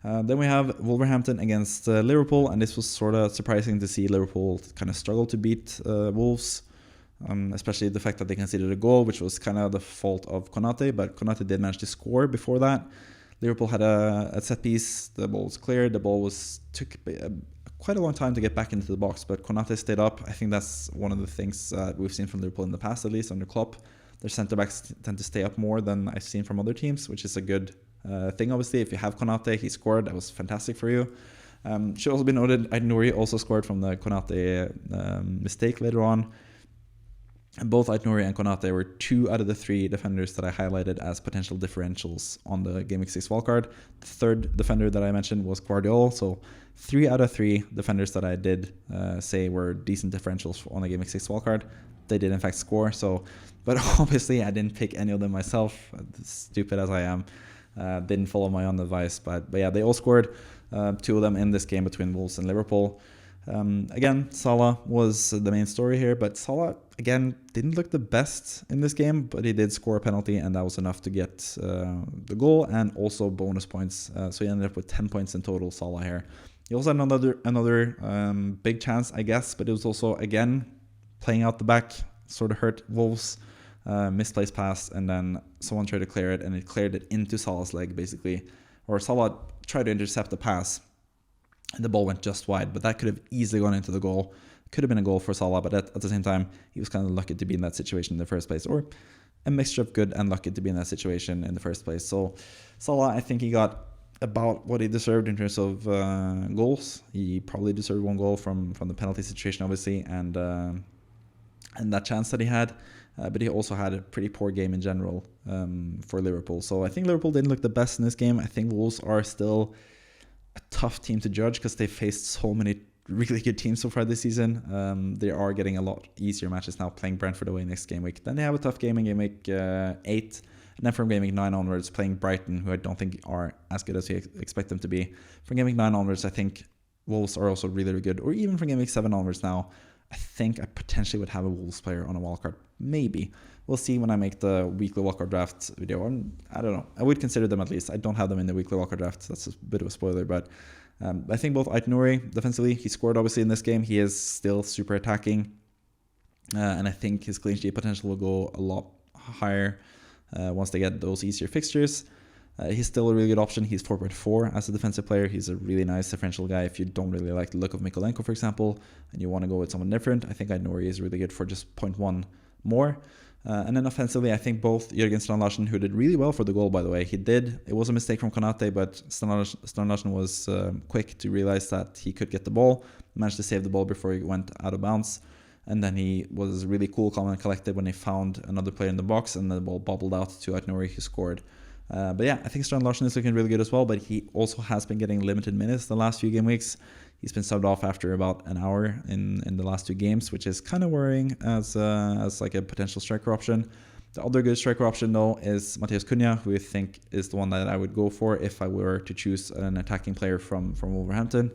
Then we have Wolverhampton against Liverpool, and this was sort of surprising to see Liverpool kind of struggle to beat Wolves, especially the fact that they conceded a goal, which was kind of the fault of Konate, but Konate did manage to score before that. Liverpool had a set piece, the ball was cleared, took quite a long time to get back into the box, but Konate stayed up. I think that's one of the things we've seen from Liverpool in the past, at least under Klopp. Their centre-backs tend to stay up more than I've seen from other teams, which is a good thing, obviously. If you have Konate, he scored. That was fantastic for you. Should also be noted, Aït-Nouri also scored from the Konate mistake later on. And both Aït-Nouri and Konate were 2 out of the 3 defenders that I highlighted as potential differentials on the Game Week 6 wildcard. The third defender that I mentioned was Guardiola, so 3 out of 3 defenders that I did say were decent differentials on the Game Week 6 wildcard. They did in fact score, but obviously I didn't pick any of them myself, stupid as I am. Didn't follow my own advice, but yeah, they all scored. 2 of them in this game between Wolves and Liverpool. Again, Salah was the main story here, but Salah, again, didn't look the best in this game, but he did score a penalty, and that was enough to get the goal and also bonus points. So he ended up with 10 points in total, Salah here. He also had another big chance, I guess, but it was also, again, playing out the back, sort of hurt Wolves. Misplaced pass, and then someone tried to clear it, and it cleared it into Salah's leg, basically. Or Salah tried to intercept the pass, and the ball went just wide, but that could have easily gone into the goal. Could have been a goal for Salah, but at the same time, he was kind of lucky to be in that situation in the first place, or a mixture of good and lucky to be in that situation in the first place. So Salah, I think he got about what he deserved in terms of goals. He probably deserved 1 goal from the penalty situation, obviously, and that chance that he had. But he also had a pretty poor game in general for Liverpool. So I think Liverpool didn't look the best in this game. I think Wolves are still a tough team to judge because they faced so many really good teams so far this season. They are getting a lot easier matches now, playing Brentford away next game week. Then they have a tough game in game week 8. And then from game week 9 onwards, playing Brighton, who I don't think are as good as we expect them to be. From game week 9 onwards, I think Wolves are also really, really good. Or even from game week 7 onwards now, I think I potentially would have a Wolves player on a wildcard. Maybe. We'll see when I make the weekly wildcard draft video. I don't know. I would consider them at least. I don't have them in the weekly wildcard draft. That's a bit of a spoiler. But I think both Aït-Nouri, defensively, he scored obviously in this game. He is still super attacking. And I think his clean sheet potential will go a lot higher once they get those easier fixtures. He's still a really good option. He's 4.4 as a defensive player. He's a really nice differential guy if you don't really like the look of Mykolenko, for example, and you want to go with someone different. I think Aït-Nouri is really good for just 0.1 more. And then offensively, I think both Jørgen Strand Larsen, who did really well for the goal, by the way, it was a mistake from Konate, but Strand Larsen was quick to realize that he could get the ball, managed to save the ball before he went out of bounds. And then he was really cool, calm and collected when he found another player in the box, and the ball bobbled out to Aït-Nouri, who scored. But yeah, I think Strand Larsen is looking really good as well, but he also has been getting limited minutes the last few game weeks. He's been subbed off after about an hour in the last 2 games, which is kind of worrying as like a potential striker option. The other good striker option, though, is Matheus Cunha, who I think is the one that I would go for if I were to choose an attacking player from Wolverhampton.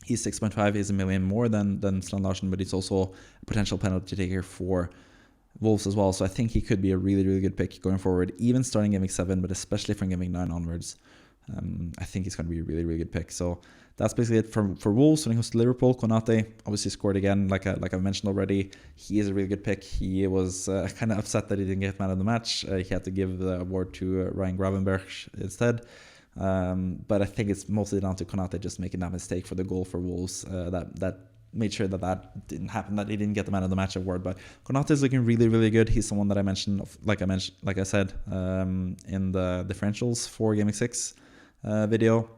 He's 6.5. He's $1 million more than Strand Larsen, but he's also a potential penalty taker for Wolves as well. So I think he could be a really, really good pick going forward, even starting Game Week 7, but especially from Game Week 9 onwards. I think he's going to be a really, really good pick. So that's basically it for Wolves. When it comes to Liverpool, Konate obviously scored again, like I mentioned already. He is a really good pick. He was kind of upset that he didn't get man of the match. He had to give the award to Ryan Gravenberch instead. But I think it's mostly down to Konate just making that mistake for the goal for Wolves that made sure that didn't happen, that he didn't get the man of the match award. But Konate is looking really, really good. He's someone that I mentioned, like I said, in the differentials for Game Week 6 video.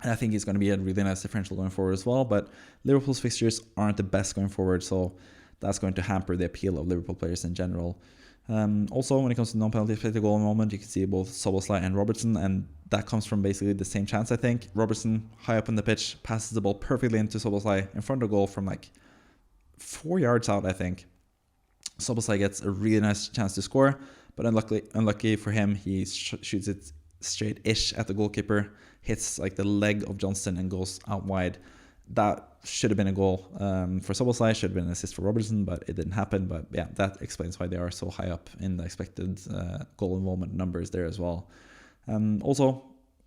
And I think he's going to be a really nice differential going forward as well. But Liverpool's fixtures aren't the best going forward, so that's going to hamper the appeal of Liverpool players in general. Also, when it comes to non-penalty expected goal in the moment, you can see both Szoboszlai and Robertson, and that comes from basically the same chance, I think. Robertson, high up on the pitch, passes the ball perfectly into Szoboszlai in front of goal from like 4 yards out, I think. Szoboszlai gets a really nice chance to score, but unlucky for him, he shoots it straight-ish at the goalkeeper, hits like the leg of Johnston and goes out wide. That should have been a goal for Szoboszlai, should have been an assist for Robertson, but it didn't happen. But yeah, that explains why they are so high up in the expected goal involvement numbers there as well. Also,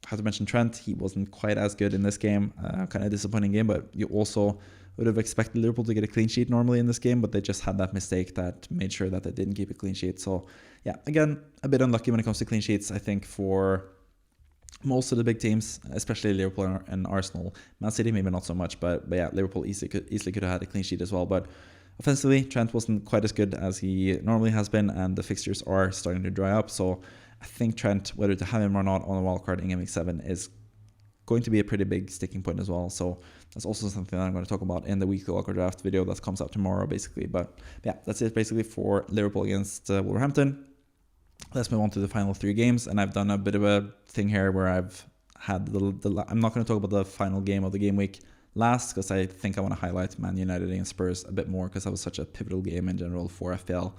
I have to mention Trent. He wasn't quite as good in this game. Kind of disappointing game, but you also would have expected Liverpool to get a clean sheet normally in this game, but they just had that mistake that made sure that they didn't keep a clean sheet. So yeah, again, a bit unlucky when it comes to clean sheets, I think, for most of the big teams, especially Liverpool and Arsenal. Man City maybe not so much, but yeah, Liverpool easily could have had a clean sheet as well. But offensively, Trent wasn't quite as good as he normally has been, and the fixtures are starting to dry up. So I think Trent, whether to have him or not on a wildcard in Game Week 7, is going to be a pretty big sticking point as well. So that's also something that I'm going to talk about in the weekly wildcard draft video that comes out tomorrow, basically. But yeah, that's it basically for Liverpool against Wolverhampton. Let's move on to the final 3 games, and I've done a bit of a thing here where I've had I'm not going to talk about the final game of the game week last, because I think I want to highlight Man United against Spurs a bit more, because that was such a pivotal game in general for FPL.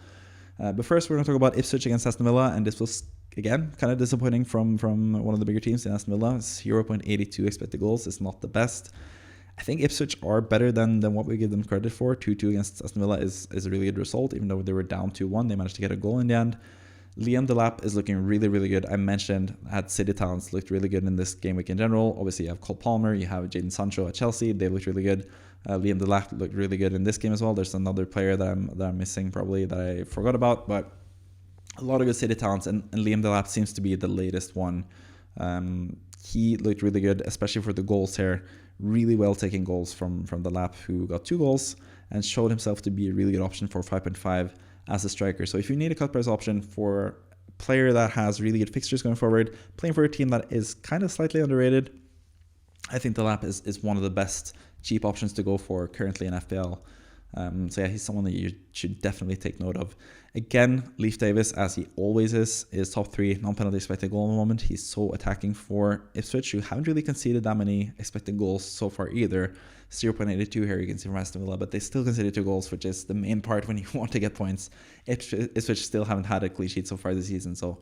But first, we're going to talk about Ipswich against Aston Villa, and this was, again, kind of disappointing from one of the bigger teams in Aston Villa. It's 0.82 expected goals. It's not the best. I think Ipswich are better than what we give them credit for. 2-2 against Aston Villa is a really good result, even though they were down 2-1. They managed to get a goal in the end. Liam Delap is looking really, really good. I mentioned at City Talents looked really good in this game week in general. Obviously, you have Cole Palmer, you have Jadon Sancho at Chelsea. They looked really good. Liam Delap looked really good in this game as well. There's another player that I'm missing probably that I forgot about, but a lot of good City Talents, and Liam Delap seems to be the latest one. He looked really good, especially for the goals here. Really well taking goals from Delap, who got 2 goals and showed himself to be a really good option for 5.5 as a striker. So if you need a cut price option for a player that has really good fixtures going forward, playing for a team that is kind of slightly underrated, I think Delap is one of the best cheap options to go for currently in FPL. So yeah, he's someone that you should definitely take note of. Again, Leif Davis, as he always is top 3 non-penalty expected goal in the moment. He's so attacking for Ipswich, who haven't really conceded that many expected goals so far either. 0.82 here you can see from Aston Villa, but they still conceded 2 goals, which is the main part when you want to get points. Ipswich still haven't had a clean sheet so far this season, so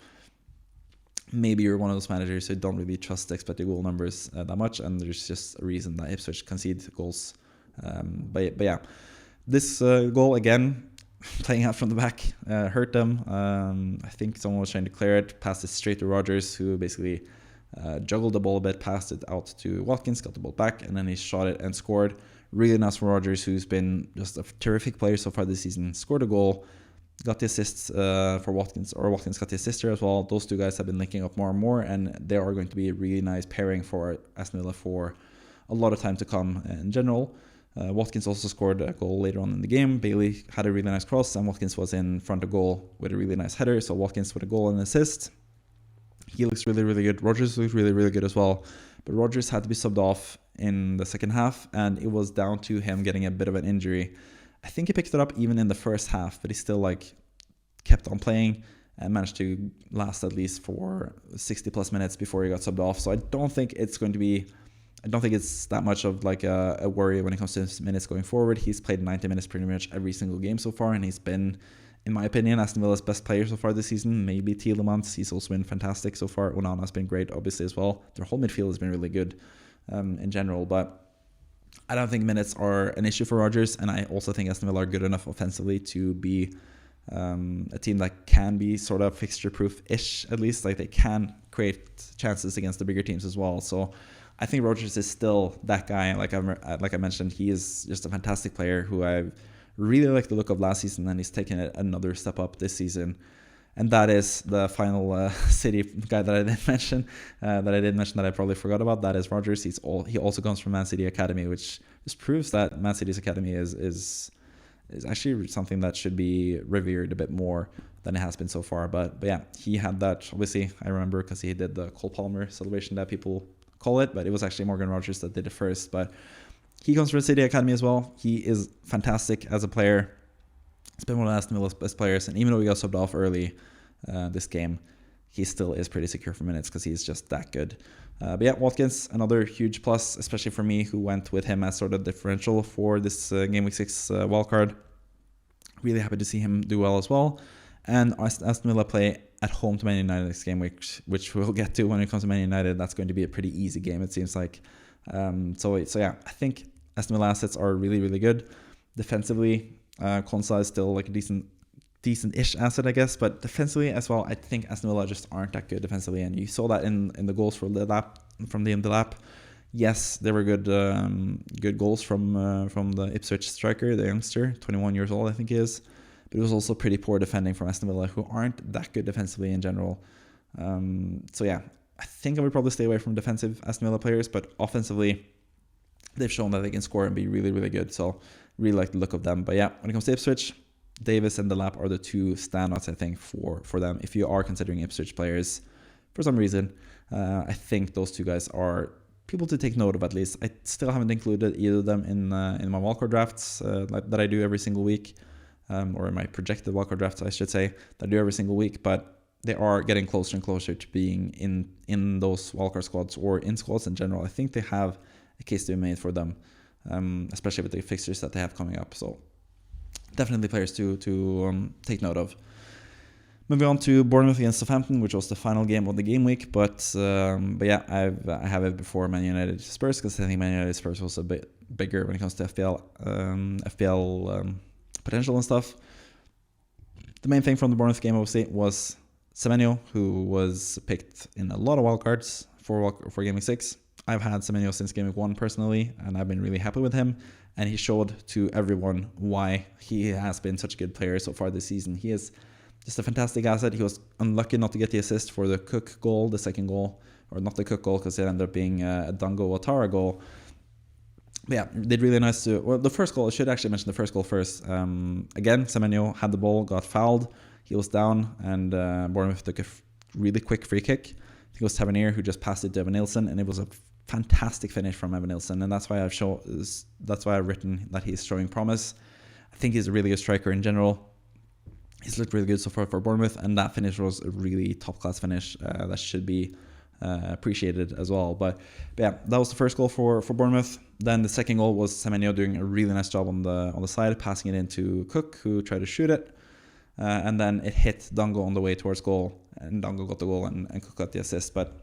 maybe you're one of those managers who don't really trust the expected goal numbers that much, and there's just a reason that Ipswich concede goals. But yeah, this goal again, playing out from the back, hurt them. I think someone was trying to clear it, passed it straight to Rodgers, who basically juggled the ball a bit, passed it out to Watkins, got the ball back, and then he shot it and scored. Really nice for Rodgers, who's been just a terrific player so far this season. Scored a goal. got the assists for Watkins, or Watkins got the assist here as well. Those two guys have been linking up more and more, and they are going to be a really nice pairing for Aston Villa for a lot of time to come in general. Watkins also scored a goal later on in the game. Bailey had a really nice cross, and Watkins was in front of goal with a really nice header. So Watkins with a goal and an assist. He looks really, really good. Rodgers looks really, really good as well. But Rodgers had to be subbed off in the second half, and it was down to him getting a bit of an injury. I think he picked it up even in the first half, but he still kept on playing and managed to last at least for 60 plus minutes before he got subbed off. So I don't think it's that much of a worry when it comes to his minutes going forward. He's played 90 minutes pretty much every single game so far, and he's been, in my opinion, Aston Villa's best player so far this season. Maybe Tielemans, he's also been fantastic so far. Onana's been great, obviously, as well. Their whole midfield has been really good in general, but I don't think minutes are an issue for Rodgers, and I also think Aston Villa are good enough offensively to be a team that can be sort of fixture-proof-ish, at least. They can create chances against the bigger teams as well. So I think Rodgers is still that guy. Like I mentioned, he is just a fantastic player who I really liked the look of last season, and he's taken it another step up this season. And that is the final City guy that I didn't mention, that I probably forgot about. That is Rodgers. He also comes from Man City Academy, which just proves that Man City's Academy is actually something that should be revered a bit more than it has been so far. But yeah, he had that. Obviously, I remember because he did the Cole Palmer celebration that people call it, but it was actually Morgan Rodgers that did it first. But he comes from City Academy as well. He is fantastic as a player. He's been one of Aston Villa's best players, and even though he got subbed off early this game, he still is pretty secure for minutes because he's just that good. But yeah, Watkins, another huge plus, especially for me, who went with him as sort of differential for this Game Week 6 wildcard. Really happy to see him do well as well. And Aston Villa play at home to Man United next game, which we'll get to when it comes to Man United. That's going to be a pretty easy game, it seems like. So yeah, I think Aston Villa assets are really, really good. Defensively, Konsa is still a decent-ish asset, I guess, but defensively as well, I think Aston Villa just aren't that good defensively, and you saw that in the goals from the Delap. Yes, there were good goals from the Ipswich striker, the youngster, 21 years old, I think he is, but it was also pretty poor defending from Aston Villa, who aren't that good defensively in general. So yeah, I think I would probably stay away from defensive Aston Villa players, but offensively, they've shown that they can score and be really, really good. So really like the look of them. But yeah, when it comes to Ipswich, Davis and Delap are the two standouts, I think, for them. If you are considering Ipswich players for some reason, I think those two guys are people to take note of at least. I still haven't included either of them in my wildcard drafts that I do every single week, or in my projected wildcard drafts, I should say, that I do every single week. But they are getting closer and closer to being in those wildcard squads or in squads in general. I think they have a case to be made for them, especially with the fixtures that they have coming up. So definitely players to take note of. Moving on to Bournemouth against Southampton, which was the final game of the game week. But yeah, I have it before Man United Spurs, because I think Man United Spurs was a bit bigger when it comes to FPL potential and stuff. The main thing from the Bournemouth game, obviously, was Semenyo, who was picked in a lot of wildcards for Game Week 6. I've had Semenyo since Game Week 1 personally, and I've been really happy with him. And he showed to everyone why he has been such a good player so far this season. He is just a fantastic asset. He was unlucky not to get the assist for the Cook goal, the second goal, or not the Cook goal because it ended up being a Dango Ouattara goal. But yeah, did really nice to... Well, the first goal, I should actually mention the first goal first. Again, Semenyo had the ball, got fouled. He was down, and Bournemouth took a really quick free kick. I think it was Tavernier who just passed it to Evan Nilsson, and it was a fantastic finish from Evan Nilsson, and that's why I've written that he's showing promise. I think he's a really good striker in general. He's looked really good so far for Bournemouth, and that finish was a really top-class finish that should be appreciated as well. But yeah, that was the first goal for Bournemouth. Then the second goal was Semenyo doing a really nice job on the side, passing it into Cook, who tried to shoot it. And then it hit Dango on the way towards goal, and Dango got the goal and Cook got the assist. But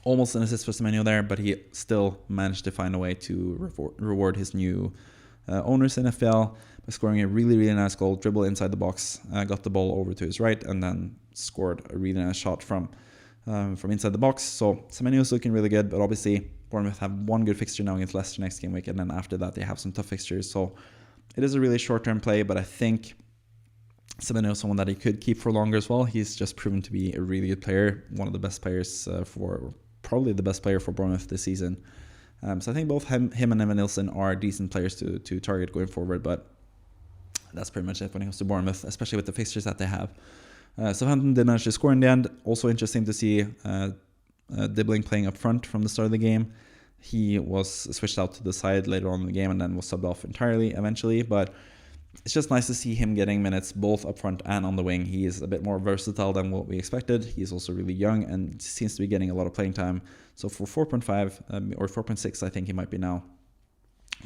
almost an assist for Semenyo there, but he still managed to find a way to reward his new owners in FPL by scoring a really, really nice goal, dribble inside the box, got the ball over to his right, and then scored a really nice shot from inside the box. So Semenyo's looking really good, but obviously Bournemouth have one good fixture now against Leicester next game week, and then after that they have some tough fixtures. So it is a really short-term play, but I think Semenyo is someone that he could keep for longer as well. He's just proven to be a really good player, one of the best players probably the best player for Bournemouth this season. So I think both him and Evan Nilsson are decent players to target going forward, but that's pretty much it when it comes to Bournemouth, especially with the fixtures that they have. Southampton did manage to score in the end. Also interesting to see Dibbling playing up front from the start of the game. He was switched out to the side later on in the game and then was subbed off entirely eventually, but it's just nice to see him getting minutes both up front and on the wing. He is a bit more versatile than what we expected. He's also really young and seems to be getting a lot of playing time. So for 4.5 or 4.6, I think he might be now.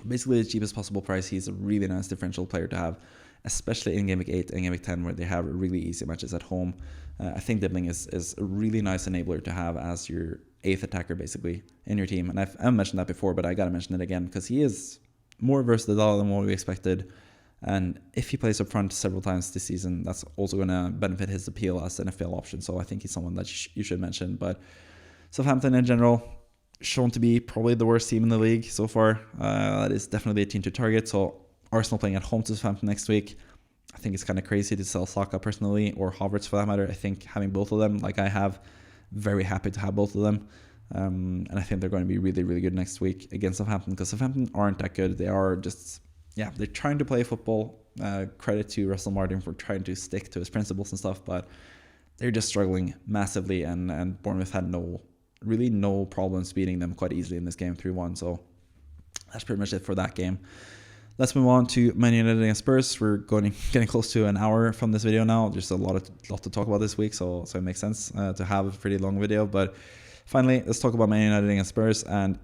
Basically the cheapest possible price. He's a really nice differential player to have, especially in Game Week 8 and Game Week 10 where they have really easy matches at home. I think Dibbling is a really nice enabler to have as your 8th attacker basically in your team. And I've mentioned that before, but I got to mention it again because he is more versatile than what we expected. And if he plays up front several times this season, that's also going to benefit his appeal as an FPL option. So I think he's someone that you should mention. But Southampton in general, shown to be probably the worst team in the league so far. That is definitely a team to target. So Arsenal playing at home to Southampton next week. I think it's kind of crazy to sell Saka personally, or Havertz for that matter. I think having both of them, like I have, very happy to have both of them. And I think they're going to be really, really good next week against Southampton because Southampton aren't that good. They are just... yeah, they're trying to play football. Credit to Russell Martin for trying to stick to his principles and stuff, but they're just struggling massively, and Bournemouth had no problems beating them quite easily in this game 3-1. So that's pretty much it for that game. Let's move on to Man United against Spurs. We're getting close to an hour from this video now. There's a lot to talk about this week, so it makes sense to have a pretty long video. But finally, let's talk about Man United against Spurs. And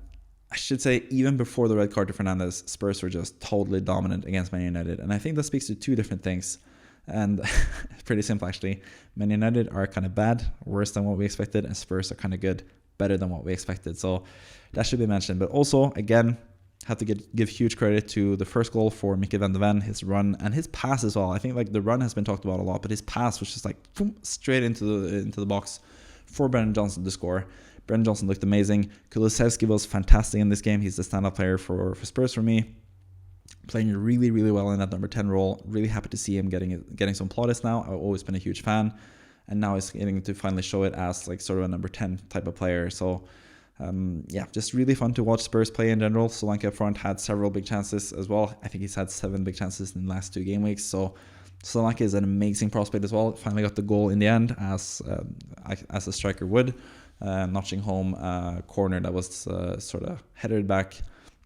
I should say, even before the red card to Fernandes, Spurs were just totally dominant against Man United. And I think that speaks to two different things. And it's pretty simple, actually. Man United are kind of bad, worse than what we expected, and Spurs are kind of good, better than what we expected. So that should be mentioned. But also, again, have to give huge credit to the first goal for Mikke van de Ven, his run, and his pass as well. I think like the run has been talked about a lot, but his pass was just like boom, straight into the box for Brennan Johnson to score. Brennan Johnson looked amazing. Kulusevski was fantastic in this game. He's the standout player for Spurs for me. Playing really, really well in that number 10 role. Really happy to see him getting some plaudits now. I've always been a huge fan. And now he's getting to finally show it as like sort of a number 10 type of player. So yeah, just really fun to watch Spurs play in general. Solanke up front had several big chances as well. I think he's had 7 big chances in the last 2 game weeks. So Solanke is an amazing prospect as well. Finally got the goal in the end as a striker would. Notching home a corner that was sort of headed back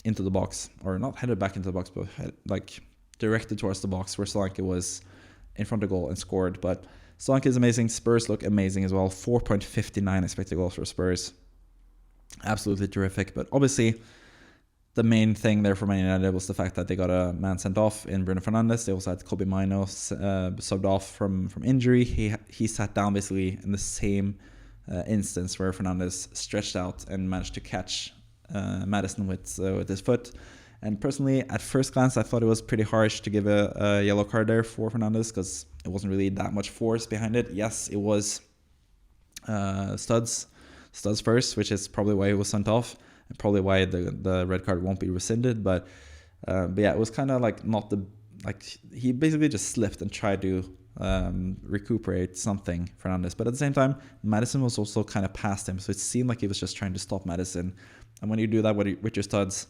into the box, or not headed back into the box, but like directed towards the box where Solanke was in front of goal and scored. But Solanke is amazing. Spurs look amazing as well. 4.59 expected goals for Spurs. Absolutely terrific. But obviously, the main thing there for Man United was the fact that they got a man sent off in Bruno Fernandes. They also had Kobe Mino subbed off from injury. He sat down basically in the same instance where Fernandes stretched out and managed to catch Maddison with his foot. And personally, at first glance, I thought it was pretty harsh to give a yellow card there for Fernandes because it wasn't really that much force behind it. Yes, it was Studs first, which is probably why he was sent off and probably why the red card won't be rescinded. But yeah, it was kind of like he basically just slipped and tried to recuperate something, Fernandes. But at the same time, Maddison was also kind of past him, so it seemed like he was just trying to stop Maddison. And when you do that with your studs,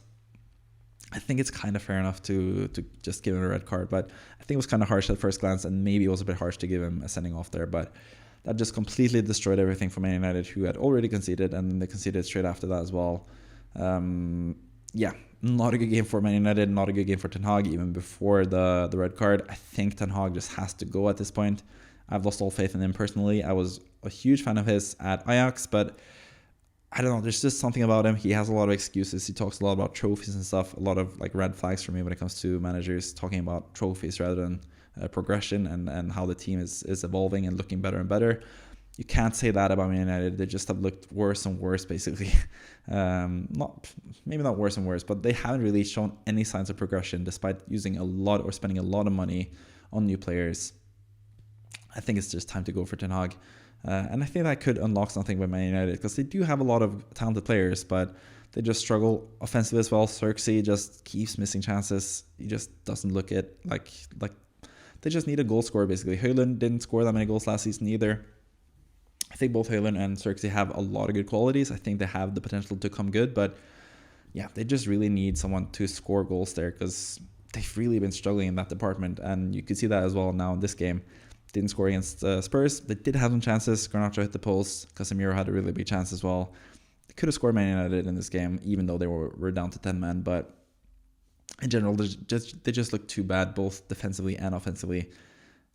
I think it's kind of fair enough to just give him a red card. But I think it was kind of harsh at first glance, and maybe it was a bit harsh to give him a sending off there. But that just completely destroyed everything for Man United, who had already conceded, and they conceded straight after that as well. Yeah, not a good game for Man United, not a good game for Ten Hag, even before the red card. I think Ten Hag just has to go at this point. I've lost all faith in him personally. I was a huge fan of his at Ajax, but I don't know, there's just something about him. He has a lot of excuses. He talks a lot about trophies and stuff, a lot of like red flags for me when it comes to managers talking about trophies rather than progression and how the team is evolving and looking better and better. You can't say that about Man United. They just have looked worse and worse, basically. Maybe not worse and worse, but they haven't really shown any signs of progression despite using a lot or spending a lot of money on new players. I think it's just time to go for Ten Hag. And I think that could unlock something with Man United because they do have a lot of talented players, but they just struggle offensively as well. Xerxes just keeps missing chances. He just doesn't look it like they just need a goal scorer basically. Højlund didn't score that many goals last season either. I think both Højlund and Xerxes have a lot of good qualities. I think they have the potential to come good, but yeah, they just really need someone to score goals there because they've really been struggling in that department, and you could see that as well now in this game. Didn't score against Spurs. They did have some chances. Garnacho hit the post. Casemiro had a really big chance as well. They could have scored Man United in this game, even though they were down to 10 men, but in general, they just look too bad, both defensively and offensively.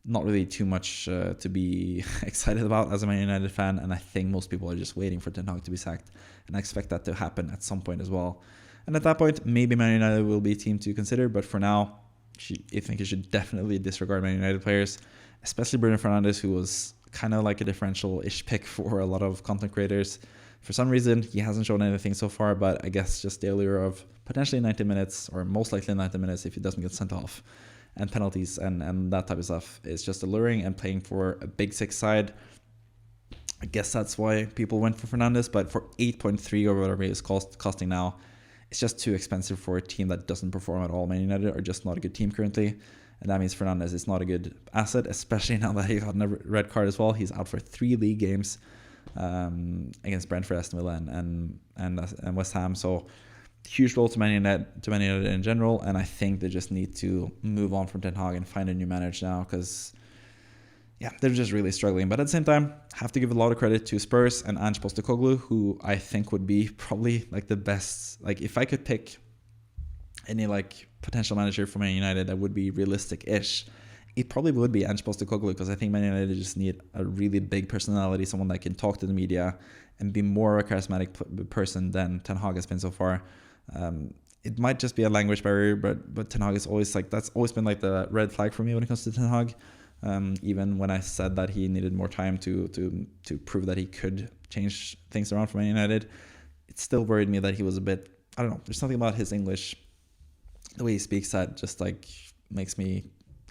Not really too much to be excited about as a Man United fan, and I think most people are just waiting for Ten Hag to be sacked, and I expect that to happen at some point as well. And at that point, maybe Man United will be a team to consider, but for now, I think you should definitely disregard Man United players, especially Bruno Fernandes, who was kind of like a differential-ish pick for a lot of content creators. For some reason, he hasn't shown anything so far, but I guess just the allure of potentially 90 minutes, or most likely 90 minutes if he doesn't get sent off, and penalties and that type of stuff is just alluring, and playing for a big six side. I guess that's why people went for Fernandes, but for 8.3 or whatever it's costing now, it's just too expensive for a team that doesn't perform at all. Man United are just not a good team currently, and that means Fernandes is not a good asset, especially now that he got a red card as well. He's out for 3 league games against Brentford, Aston Villa, and West Ham. So huge role to Man United in general, and I think they just need to move on from Ten Hag and find a new manager now, because yeah, they're just really struggling. But at the same time, have to give a lot of credit to Spurs and Ange Postecoglou, who I think would be probably like the best. Like if I could pick any like potential manager for Man United that would be realistic-ish, it probably would be Ange Postecoglou, because I think Man United just need a really big personality, someone that can talk to the media and be more of a charismatic person than Ten Hag has been so far. It might just be a language barrier, but Ten Hag is always like, that's always been like the red flag for me when it comes to Ten Hag. Even when I said that he needed more time to prove that he could change things around for Man United, it still worried me that he was a bit, I don't know, there's something about his English, the way he speaks, that just like makes me,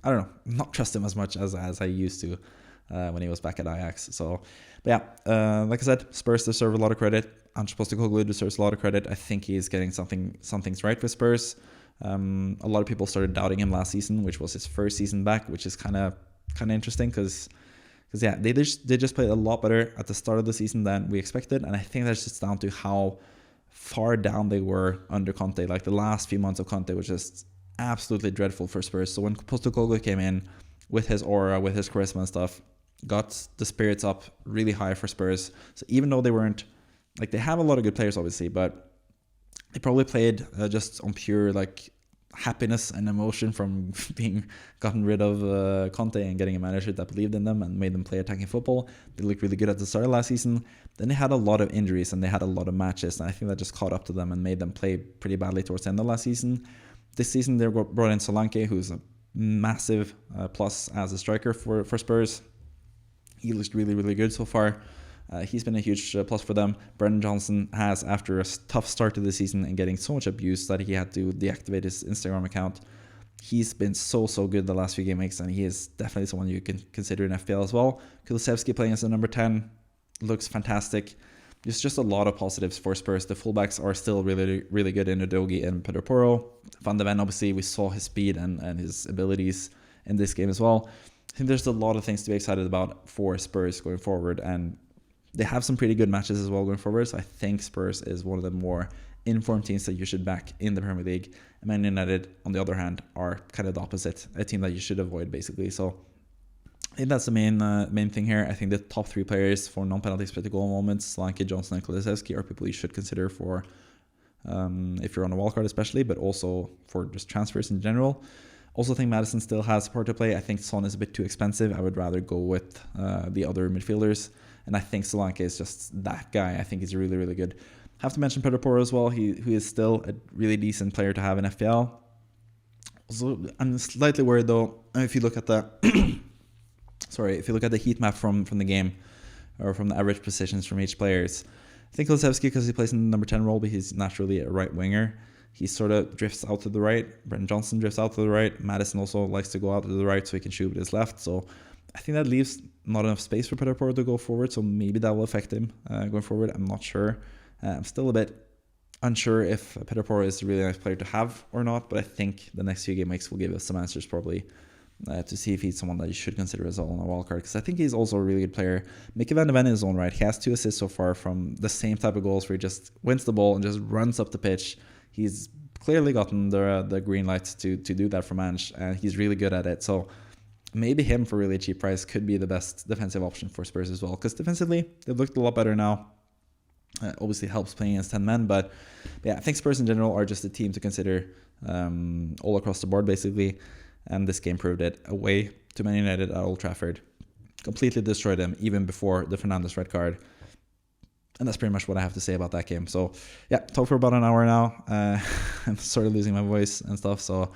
I don't know, not trust him as much as I used to when he was back at Ajax. So, but yeah, like I said, Spurs deserve a lot of credit. Ange Postecoglou deserves a lot of credit. I think he's getting something's right with Spurs. A lot of people started doubting him last season, which was his first season back, which is kind of interesting because yeah, they just played a lot better at the start of the season than we expected, and I think that's just down to how far down they were under Conte. Like the last few months of Conte was just absolutely dreadful for Spurs. So when Postecoglou came in with his aura, with his charisma and stuff, got the spirits up really high for Spurs. So even though they weren't, like, they have a lot of good players obviously, but they probably played just on pure like happiness and emotion from being gotten rid of Conte and getting a manager that believed in them and made them play attacking football. They looked really good at the start of last season. Then they had a lot of injuries and they had a lot of matches, and I think that just caught up to them and made them play pretty badly towards the end of last season. This season they brought in Solanke, who's a massive plus as a striker for Spurs. He looks really, really good so far. He's been a huge plus for them. Brendan Johnson has, after a tough start to the season and getting so much abuse that he had to deactivate his Instagram account, he's been so good the last few game weeks, and he is definitely someone you can consider in FPL as well. Kulusevski playing as a number 10 looks fantastic. There's just a lot of positives for Spurs. The fullbacks are still really, really good in Udogie and Pedro Porro. Van de Ven, obviously, we saw his speed and his abilities in this game as well. I think there's a lot of things to be excited about for Spurs going forward, and they have some pretty good matches as well going forward. So I think Spurs is one of the more informed teams that you should back in the Premier League. And Man United, on the other hand, are kind of the opposite, a team that you should avoid basically. So I think that's the main thing here. I think the top 3 players for non-penalty expected goal moments, Solanke, Johnson, and Kulusevski, are people you should consider for if you're on a wildcard especially, but also for just transfers in general. Also think Maddison still has a part to play. I think Son is a bit too expensive. I would rather go with the other midfielders. And I think Solanke is just that guy. I think he's really, really good. Have to mention Pedro Porro as well. Who is still a really decent player to have in FPL. Also, I'm slightly worried though, if you look at the if you look at the heat map from the game, or from the average positions from each player. I think Kulusevski, because he plays in the number 10 role, but he's naturally a right winger. He sort of drifts out to the right. Brendan Johnson drifts out to the right. Maddison also likes to go out to the right so he can shoot with his left. So I think that leaves not enough space for Pedro Porro to go forward. So maybe that will affect him going forward. I'm not sure. I'm still a bit unsure if Pedro Porro is a really nice player to have or not. But I think the next few game weeks will give us some answers probably. to see if he's someone that you should consider as well on a wildcard, because I think he's also a really good player. Mickey Van de Ven in his own right. He has 2 assists so far from the same type of goals where he just wins the ball and just runs up the pitch. He's clearly gotten the green light to do that from Ange, and he's really good at it. So maybe him for really a cheap price could be the best defensive option for Spurs as well, because defensively they've looked a lot better now. Obviously helps playing against 10 men, but yeah, I think Spurs in general are just a team to consider all across the board basically. And this game proved it. Away to Man United at Old Trafford. Completely destroyed them even before the Fernandes red card. And that's pretty much what I have to say about that game. So yeah, talked for about an hour now. I'm sort of losing my voice and stuff. So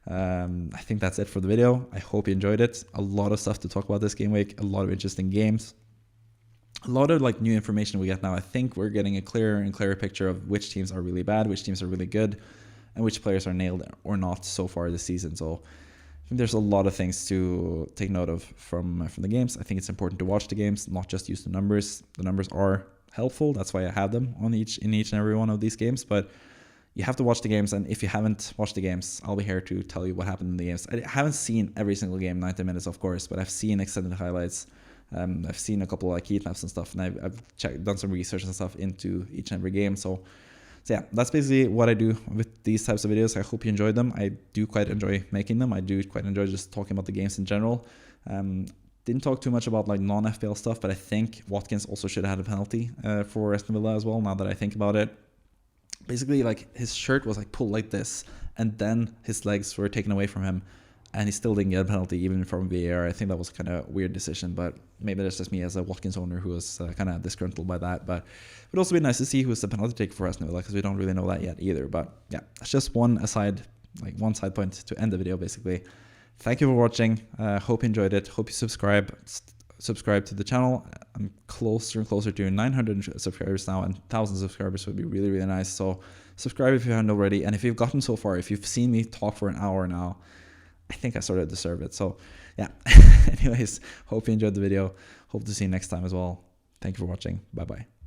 I think that's it for the video. I hope you enjoyed it. A lot of stuff to talk about this game week. A lot of interesting games. A lot of like new information we get now. I think we're getting a clearer and clearer picture of which teams are really bad, which teams are really good, and which players are nailed or not so far this season. So I think there's a lot of things to take note of from the games. I think it's important to watch the games, not just use the numbers. The numbers are helpful. That's why I have them in each and every one of these games. But you have to watch the games, and if you haven't watched the games, I'll be here to tell you what happened in the games. I haven't seen every single game, 90 minutes, of course, but I've seen extended highlights. I've seen a couple of like heat maps and stuff, and I've done some research and stuff into each and every game. So yeah, that's basically what I do with these types of videos. I hope you enjoyed them. I do quite enjoy making them. I do quite enjoy just talking about the games in general. Didn't talk too much about like non-FPL stuff, but I think Watkins also should have had a penalty for Aston Villa as well, now that I think about it. Basically, like his shirt was like pulled like this, and then his legs were taken away from him, and he still didn't get a penalty even from VAR. I think that was kind of a weird decision, but maybe that's just me as a Watkins owner who was kind of disgruntled by that. But it would also be nice to see who's the penalty taker for Aston Villa, because we don't really know that yet either. But yeah, that's just one side point to end the video basically. Thank you for watching. Hope you enjoyed it. Hope you subscribe to the channel. I'm closer and closer to 900 subscribers now, and 1,000 subscribers would be really, really nice. So subscribe if you haven't already. And if you've gotten so far, if you've seen me talk for an hour now, I think I sort of deserve it. So yeah, anyways, hope you enjoyed the video. Hope to see you next time as well. Thank you for watching. Bye-bye.